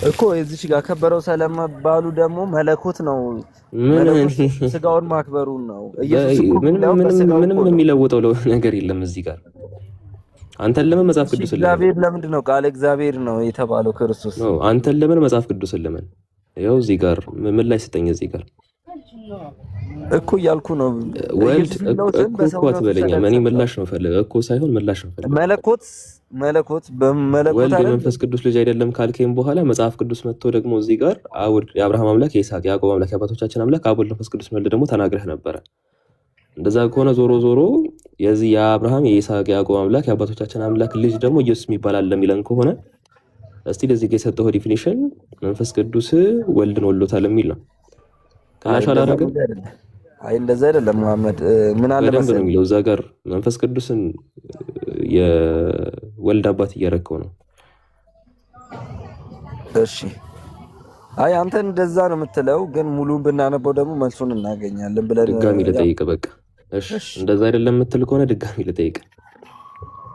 እኮ። እዚህ ጋር ከበረው ስለመባሉ ደግሞ መለኮት ነው። ስጋውን ማክበሩን ነው። ምንም የሚለውጠው ነገር የለም እዚህ ጋር። አንተን ለምን መጽሐፍ ቅዱስ እግዚአብሔር ለምንድን ነው ቃል እግዚአብሔር ነው የተባለው ክርስቶስ ነው። አንተን ለምን መጽሐፍ ቅዱስ ለምን? ያው እዚህ ጋር ምን ላይ ስጠኝ እዚህ ጋር እኮ እያልኩ ነው። ወልድ እኮ አትበለኝ። እኔ ምላሽ ነው ፈልገህ እኮ ሳይሆን ምላሽ ነው ፈልገህ። መለኮት በመለኮት ወልድ የመንፈስ ቅዱስ ልጅ አይደለም ካልከኝ በኋላ መጽሐፍ ቅዱስ መጥቶ ደግሞ እዚህ ጋር የአብርሃም አምላክ የይስሐቅ የያዕቆብ አምላክ የአባቶቻችን አምላክ አብ ወልድ መንፈስ ቅዱስ ወልድ ደግሞ ተናግረህ ነበረ። እንደዛ ከሆነ ዞሮ ዞሮ የዚህ የአብርሃም የይስሐቅ የያዕቆብ አምላክ የአባቶቻችን አምላክ ልጅ ደግሞ ኢየሱስ የሚባል አለ የሚለን ከሆነ እስቲ ለዚህ ጋር የሰጠው ዲፊኒሽን መንፈስ ቅዱስ ወልድን ወልዶታል የሚል ነው። ካላሽ አላደረገም። አይ እንደዛ አይደለም መሐመድ። ምን አለ መሰለህ ነው የሚለው እዛ ጋር መንፈስ ቅዱስን ወልድ አባት እያረከው ነው። እሺ አይ አንተ እንደዛ ነው የምትለው፣ ግን ሙሉን ብናነበው ደግሞ መልሱን እናገኛለን ብለን ድጋሚ ልጠይቅ። በቃ እሺ እንደዛ አይደለም የምትል ከሆነ ድጋሚ ልጠይቅ።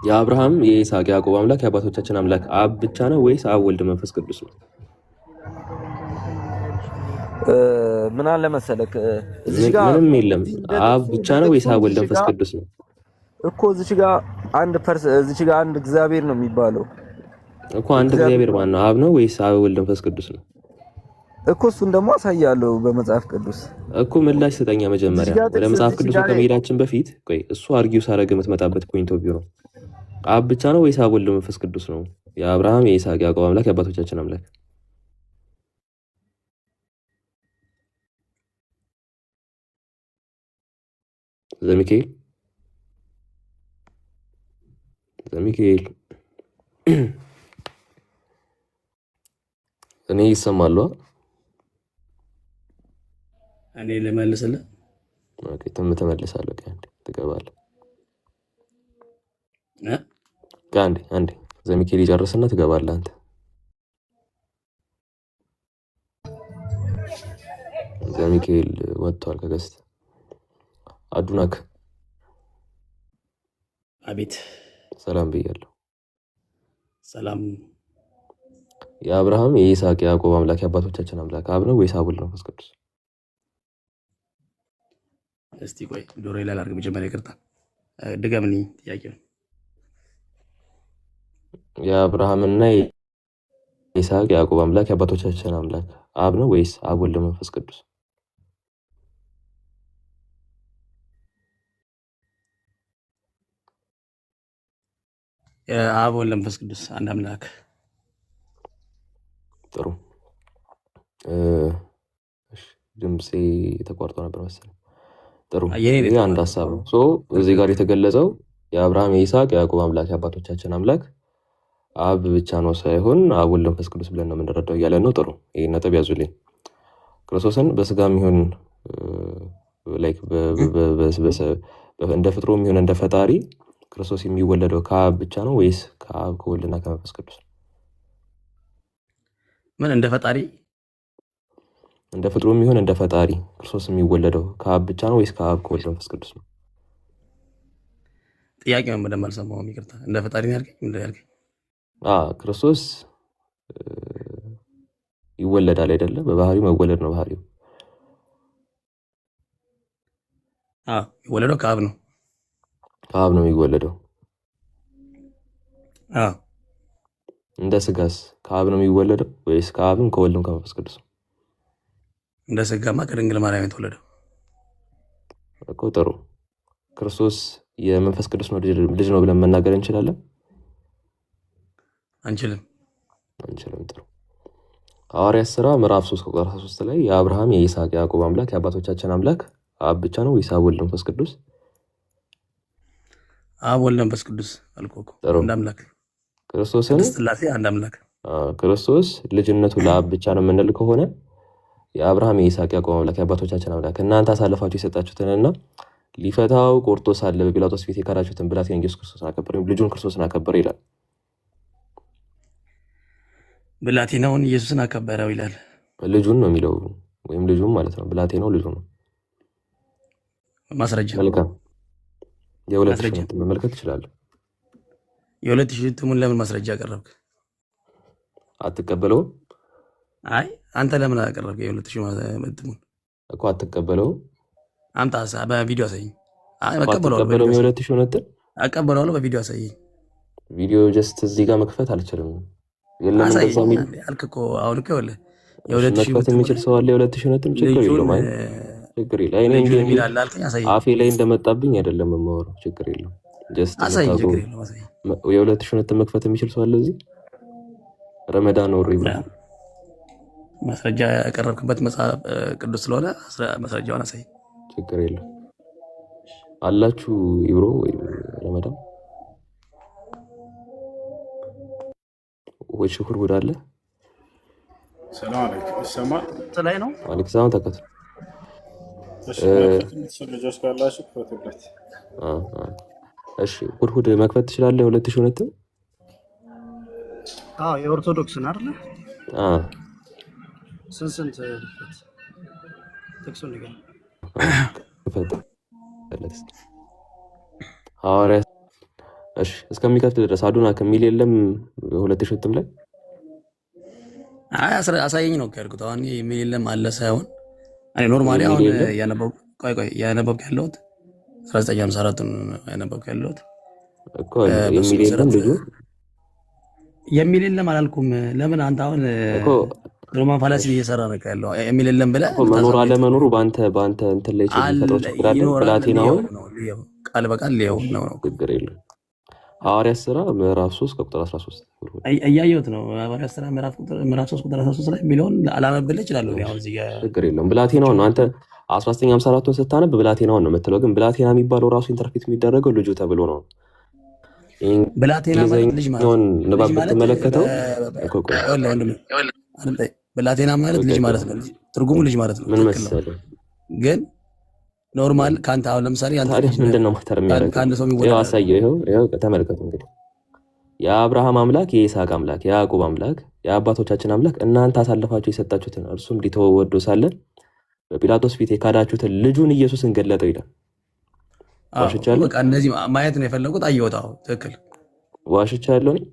የአብርሃም የይስሐቅ ያዕቆብ አምላክ የአባቶቻችን አምላክ አብ ብቻ ነው ወይስ አብ ወልድ መንፈስ ቅዱስ ነው? ምን አለ መሰለክ ምንም የለም። አብ ብቻ ነው ወይስ አብ ወልድ መንፈስ ቅዱስ ነው እኮ። እዚች ጋር አንድ እግዚአብሔር ነው የሚባለው እኮ። አንድ እግዚአብሔር ማን ነው? አብ ነው ወይስ አብ ወልድ መንፈስ ቅዱስ ነው እኮ? እሱን ደግሞ አሳያለሁ በመጽሐፍ ቅዱስ እኮ። ምላሽ ስጠኛ መጀመሪያ። ወደ መጽሐፍ ቅዱስ ከመሄዳችን በፊት ቆይ፣ እሱ አርጊው ሳረግ የምትመጣበት ፖይንት ኦፍ ቪው ነው። አብ ብቻ ነው ወይስ አብ ወልድ መንፈስ ቅዱስ ነው? የአብርሃም የይስሐቅ ያዕቆብ አምላክ የአባቶቻችን አምላክ ዘሚካኤል እኔ ይሰማሉ። እኔ ልመልስልህ። ኦኬ ተመልሳለህ። ትገባለህ። አንዴ ዘሚካኤል ይጨርስና ትገባለህ አንተ። ዘሚካኤል ወጥቷል ከገስት። አዱናክ አቤት። ሰላም ብያለሁ። ሰላም። የአብርሃም የይስሐቅ ያዕቆብ አምላክ የአባቶቻችን አምላክ አብ ነው ወይስ አብ ወልድ መንፈስ ቅዱስ? እስቲ ቆይ ዶሮ ይላል አድርግ መጀመሪያ። ይቅርታ ድገምልኝ ጥያቄውን። የአብርሃምና የይስሐቅ ያዕቆብ አምላክ የአባቶቻችን አምላክ አብ ነው ወይስ አብ ወልድ መንፈስ ቅዱስ? የአብ ወልድ መንፈስ ቅዱስ አንድ አምላክ። ጥሩ። ድምፄ ተቋርጦ ነበር መሰለኝ። ጥሩ። ይህ አንድ ሀሳብ ነው። እዚህ ጋር የተገለጸው የአብርሃም የይስሐቅ የያዕቆብ አምላክ የአባቶቻችን አምላክ አብ ብቻ ነው ሳይሆን አብ ወልድ መንፈስ ቅዱስ ብለን ነው የምንረዳው እያለን ነው። ጥሩ። ይህ ነጥብ ያዙልኝ። ክርስቶስን በስጋ የሚሆን እንደ ፍጥሮ የሚሆን እንደ ፈጣሪ ክርስቶስ የሚወለደው ከአብ ብቻ ነው ወይስ ከአብ ከወልድና ከመንፈስ ቅዱስ? ምን እንደ ፈጣሪ እንደ ፍጥሮ የሚሆን እንደ ፈጣሪ ክርስቶስ የሚወለደው ከአብ ብቻ ነው ወይስ ከአብ ከወልድ መንፈስ ቅዱስ ነው? ጥያቄውን በደንብ አልሰማሁም፣ ይቅርታ። እንደ ፈጣሪ ነው ያልከኝ? እንደ ያልከኝ ክርስቶስ ይወለዳል አይደለ? በባህሪው መወለድ ነው ባህሪው። ይወለደው ከአብ ነው። ከአብ ነው የሚወለደው። እንደ ስጋስ ከአብ ነው የሚወለደው ወይስ ከአብም ከወልድም ከመንፈስ ቅዱስ? እንደ ስጋማ ከድንግል ማርያም የተወለደው እኮ። ጥሩ። ክርስቶስ የመንፈስ ቅዱስ ነው ልጅ ነው ብለን መናገር እንችላለን? አንችልም። ጥሩ። ሐዋርያት ሥራ ምዕራፍ 3 ቁጥር 13 ላይ የአብርሃም የይስሐቅ የያዕቆብ አምላክ የአባቶቻችን አምላክ አብ ብቻ ነው ወይስ አብ ወልድ መንፈስ ቅዱስ? አብ ወልድ መንፈስ ቅዱስ አልኩህ እኮ። አንድ አምላክ ክርስቶስን ስላሴ አንድ አምላክ። ክርስቶስ ልጅነቱ ለአብ ብቻ ነው የምንል ከሆነ የአብርሃም የይስሐቅ ያዕቆብ አምላክ የአባቶቻችን አምላክ እናንተ አሳልፋችሁ የሰጣችሁትንና ሊፈታው ቆርጦ ሳለ በጲላጦስ ፊት የካዳችሁትን ብላቴን ኢየሱስ ክርስቶስን አከበረ፣ ልጁን ክርስቶስን አከበረ ይላል። ብላቴናውን ኢየሱስን አከበረው ይላል። ልጁን ነው የሚለው ወይም ልጁን ማለት ነው። ብላቴናው ልጁ ነው። ማስረጃ መልካም። የሁለት ሺህ መመልከት ትችላለህ። የሁለት ሺህ እትሙን ለምን ማስረጃ አቀረብክ? አትቀበለውም? አይ አንተ ለምን አቀረብክ? የሁለት ሺህ እትሙን እኮ አትቀበለውም? አምጣ በቪዲዮ አሳየኝ። አትቀበለውም? የሁለት ሺህ እትም አቀበለዋለሁ፣ በቪዲዮ አሳየኝ። ቪዲዮ ጀስት እዚህ ጋር መክፈት አልችልም። የለም እንደዛ የሚል አልክ እኮ። አሁን እኮ ይኸውልህ የሁለት ሺህ መክፈት የሚችል ሰው አለ። የሁለት ሺህ እትም ችግር የለውም። አይ ችግር የለም። አፌ ላይ እንደመጣብኝ አይደለም የማወራው። ችግር የለም። ጀስት የሁለት ሺህ እትም መክፈት የሚችል ሰው አለ እዚህ። ረመዳን ወር ይብራል። ማስረጃ ያቀረብክበት መጽሐፍ ቅዱስ ስለሆነ ማስረጃውን አሳይ። ችግር የለም። አላችሁ ኢብሮ ወይ ረመዳን ወይ ሽኩር ጉድ አለ። ሰላም አለይኩም። ይሰማል? ላይ ነው አለይኩም ሰላም። ተከተ ልጆች ካላችሁ ክፈቱለት። እሺ ሁድ መክፈት ትችላለህ። 2000 እትም የኦርቶዶክስ ነው አይደል? ስንት ጥቅሱን ንገር። ሐዋርያ እሺ እስከሚከፍት ድረስ አዱና ከሚል የለም 2000 ላይ አሳየኝ ነው ያልኩት። አሁን የሚል የለም አለ ሳይሆን እኔ ኖርማሊ አሁን ያነበብኩ ያለሁት 1954 ያነበብኩ ያለሁት እኮ የሚል የለም ልጁ የሚል የለም አላልኩም። ለምን አንተ አሁን ሮማን ፋላሲ እየሰራ ነው ያለው የሚል የለም ብለህ መኖር አለመኖሩ በአንተ እንትን ላይ ችግር ችግር አለ። ብላቴናው ቃል በቃል ነው ችግር የለም። ሐዋርያት ሥራ ምዕራፍ 3 ቁጥር 13 እያየሁት ነው። ሐዋርያት ሥራ ምዕራፍ 3 ቁጥር 13 ላይ የሚለውን አላነብልህ እችላለሁ። አሁን እዚህ ጋር ችግር የለውም። ብላቴናው ነው አንተ 1954ን ስታነብ ብላቴናውን ነው የምትለው። ግን ብላቴና የሚባለው ራሱ ኢንተርፕሬት የሚደረገው ልጁ ተብሎ ነው። ብላቴና ማለት ልጅ ማለት ነው። ንባብ ብትመለከተው ብላቴና ማለት ልጅ ማለት ነው። ትርጉሙ ልጅ ማለት ነው። ምን መሰለህ ግን ኖርማል ካንተ አሁን ለምሳሌ ታዲያ ምንድነው ማተር የሚያደርገው? ይኸው አሳየው። ይኸው ተመልከቱ እንግዲህ የአብርሃም አምላክ የይስሐቅ አምላክ የያዕቆብ አምላክ የአባቶቻችን አምላክ እናንተ አሳልፋችሁ የሰጣችሁትን እርሱም ሊተወው ወዶ ሳለ በጲላጦስ ፊት የካዳችሁትን ልጁን ኢየሱስን ገለጠው ይላል። ዋሽቻለሁ? በቃ እነዚህ ማየት ነው የፈለጉት። አየሁት። አዎ ትክክል። ዋሽቻለሁ እኔ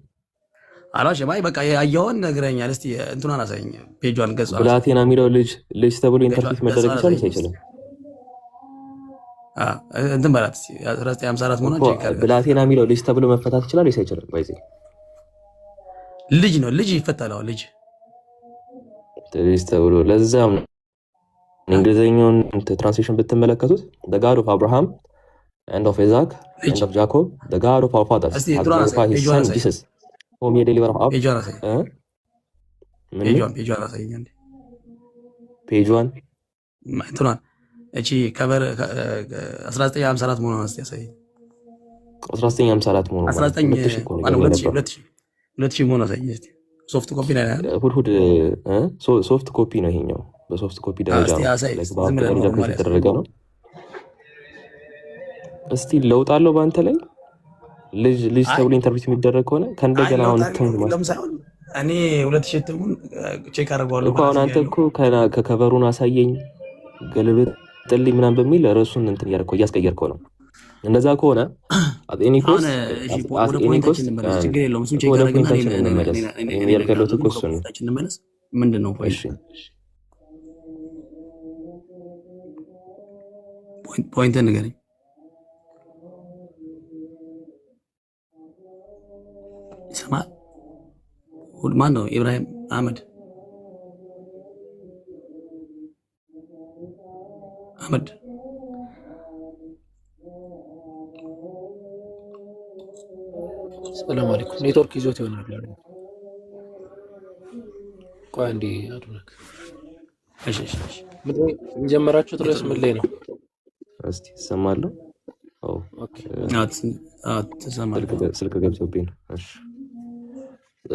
አላሽ ባይ በቃ ያየውን ነግረኛል። እስቲ እንትናን አሳየኝ፣ ፔጇን ገጽ ብላቴና የሚለው ልጅ ተብሎ ኢንተርፕሬት መደረግ ይችላል አይችልም? እንትን በላት 1954 መሆኑን ቼክ አድርግ። ብላቴና የሚለው ልጅ ተብሎ መፈታት ይችላል ወይስ አይችልም? ባይዚ ልጅ ነው ልጅ ይፈታል። ልጅ ተብሎ ለዛም እንግሊዘኛውን ትራንስሌሽን ብትመለከቱት the God of Abraham and of Isaac and of Jacob the God of our fathers has glorified his son Jesus whom he delivered up ፔጇን እንትኗን እቺ ከበር 1954 መሆኑን እስቲ ያሳይ። 1954 መሆኑን 2000 መሆኑን አሳይ እስቲ። ሶፍት ኮፒ ላይ ሁድ ሶፍት ኮፒ ነው ይሄኛው። በሶፍት ኮፒ ደረጃ ነው የተደረገ ነው። እስቲ ለውጥ አለው በአንተ ላይ ልጅ ተብሎ ኢንተርፕሬት የሚደረግ ከሆነ ከእንደገና አሁን እኔ 2000 ትሙን ቼክ አደርገዋለሁ እኮ አሁን አንተ እኮ ከከበሩን አሳየኝ ገልብጥ ጥልኝ ምናምን በሚል ርዕሱን እንትን እያደረከው እያስቀየርከው ነው። እንደዛ ከሆነ አቴኒኮስ ምንድን ነው ፖይንት ንገረኝ። ይሰማል? ማን ነው? ኢብራሂም አህመድ ሰላም አለይኩም። ኔትወርክ ይዞት ይሆናል። ቆይ አንዴ አድርግ። እሺ የጀመራችሁት ርዕስ ምን ላይ ነው? እስቲ እሰማለሁ። ኦኬ ስልክ ገብቶብኝ ነው። እሺ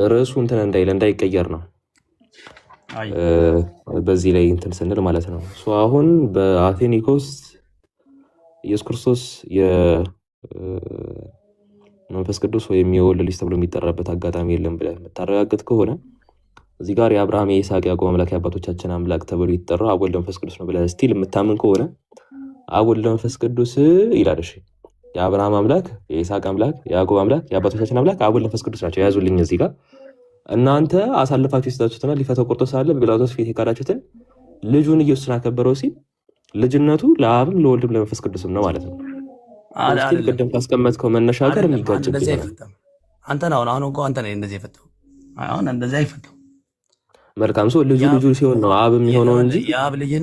ርዕሱ እንትን እንዳይቀየር ነው። በዚህ ላይ እንትን ስንል ማለት ነው። አሁን በአቴኒኮስ ኢየሱስ ክርስቶስ የመንፈስ ቅዱስ ወይም የወልድ ልጅ ተብሎ የሚጠራበት አጋጣሚ የለም ብለህ የምታረጋግጥ ከሆነ እዚህ ጋር የአብርሃም የይስሐቅ ያዕቆብ አምላክ የአባቶቻችን አምላክ ተብሎ ይጠራ አብ ወልድ መንፈስ ቅዱስ ነው ብለህ ስቲል የምታምን ከሆነ አብ ወልድ መንፈስ ቅዱስ ይላል። እሺ የአብርሃም አምላክ የይስሐቅ አምላክ የያዕቆብ አምላክ የአባቶቻችን አምላክ አብ ወልድ መንፈስ ቅዱስ ናቸው። ያዙልኝ እዚህ ጋር እናንተ አሳልፋችሁ የሰጣችሁትና ሊፈተው ቆርጦ ሳለ በጲላጦስ ፊት የካዳችሁትን ልጁን ኢየሱስን አከበረው ሲል ልጅነቱ ለአብም ለወልድም ለመንፈስ ቅዱስም ነው ማለት ነው። አስቲ ቅድም ካስቀመጥከው መነሻ ጋር የሚጋጭ አንተ ነው አሁን እንኳን አንተ ነህ እንደዚህ የፈታው። አሁን እንደዚህ አይፈታው። መልካም ሰው ልጁ ሲሆን ነው አብ የሚሆነው እንጂ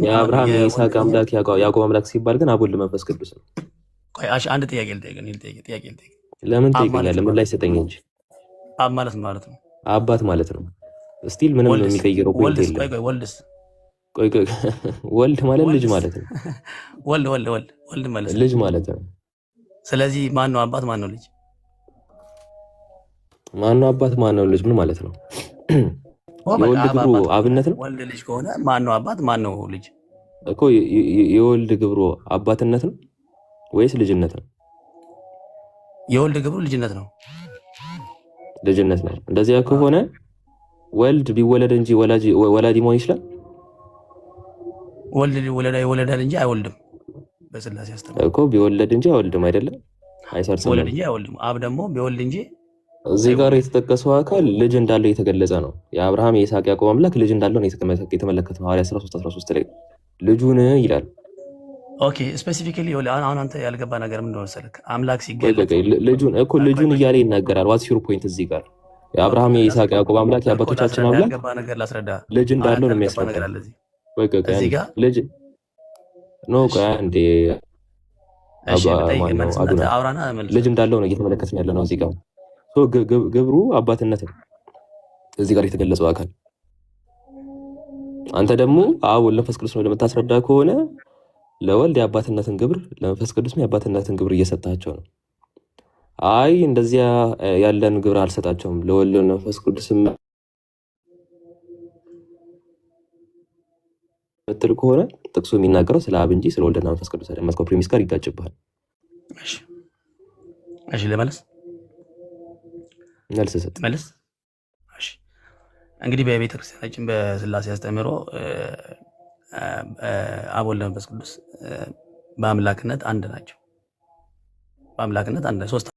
የአብርሃም የይስሐቅ አምላክ ያዕቆብ አምላክ ሲባል ግን አብ ወልድ መንፈስ ቅዱስ ነው። ቆይ አንድ ጥያቄ ልጠይቅ። ለምን ትጠይቀኛለህ? ምን ላይ ሰጠኝ እንጂ አብ ማለት ነው አባት ማለት ነው። ስቲል ምንም ነው የሚቀይረው ፖይንት የለም። ቆይ ወልድ ማለት ልጅ ማለት ነው። ወልድ ማለት ልጅ ማለት ነው። ስለዚህ ማን ነው አባት? ማን ነው ልጅ? ማን ነው አባት? ማን ነው ልጅ? ምን ማለት ነው? የወልድ ግብሩ አብነት ነው። ወልድ ልጅ ከሆነ ማን ነው አባት? ማን ነው ልጅ? እኮ የወልድ ግብሩ አባትነት ነው ወይስ ልጅነት ነው? የወልድ ግብሩ ልጅነት ነው። ልጅነት ነው። እንደዚያ ከሆነ ወልድ ቢወለድ እንጂ ወላዲ መሆን ይችላል? ወልድ ሊወለድ ይወለዳል እንጂ አይወልድም። በስላሴ አስተምሮ እኮ ቢወለድ እንጂ አይወልድም አይደለም? አይሰርጽም። ወለድ እንጂ አይወልድም። አብ ደግሞ ቢወልድ እንጂ እዚህ ጋር የተጠቀሰው አካል ልጅ እንዳለው የተገለጸ ነው። የአብርሃም የይስሐቅ ያዕቆብ አምላክ ልጅ እንዳለው ነው የተመለከተው። ሐዋርያት 13:13 ላይ ልጁን ይላል። ኦኬ ስፔሲፊካሊ አሁን አንተ ያልገባ ነገር ምንድን ነው መሰለህ? አምላክ ሲገለጥ ልጁን እያለ ይናገራል። ዋትስ ዩር ፖይንት? እዚህ ጋር የአብርሃም የይስሐቅ ያዕቆብ አምላክ የአባቶቻችን አምላክ ልጅ እንዳለው ነው የሚያስረዳው። ልጅ ነው እንዴ? ልጅ እንዳለው ነው እየተመለከትን ያለ ነው እዚህ ጋር። ግብሩ አባትነት ነው እዚህ ጋር የተገለጸው አካል። አንተ ደግሞ አብ ወልድ መንፈስ ቅዱስ ነው ለምታስረዳ ከሆነ ለወልድ የአባትነትን ግብር ለመንፈስ ቅዱስም የአባትነትን ግብር እየሰጣቸው ነው። አይ እንደዚያ ያለን ግብር አልሰጣቸውም ለወልድ ለመንፈስ ቅዱስም ምትል ከሆነ ጥቅሱ የሚናገረው ስለ አብ እንጂ ስለ ወልድና መንፈስ ቅዱስ አይደለም። መስኮ ፕሪሚስ ጋር ይጋጭብሃል። እሺ ለመለስ መልስ። እሺ እንግዲህ በቤተ ክርስቲያናችን በስላሴ አስተምህሮ አብ ወልድ መንፈስ ቅዱስ በአምላክነት አንድ ናቸው። በአምላክነት አንድ ሶስት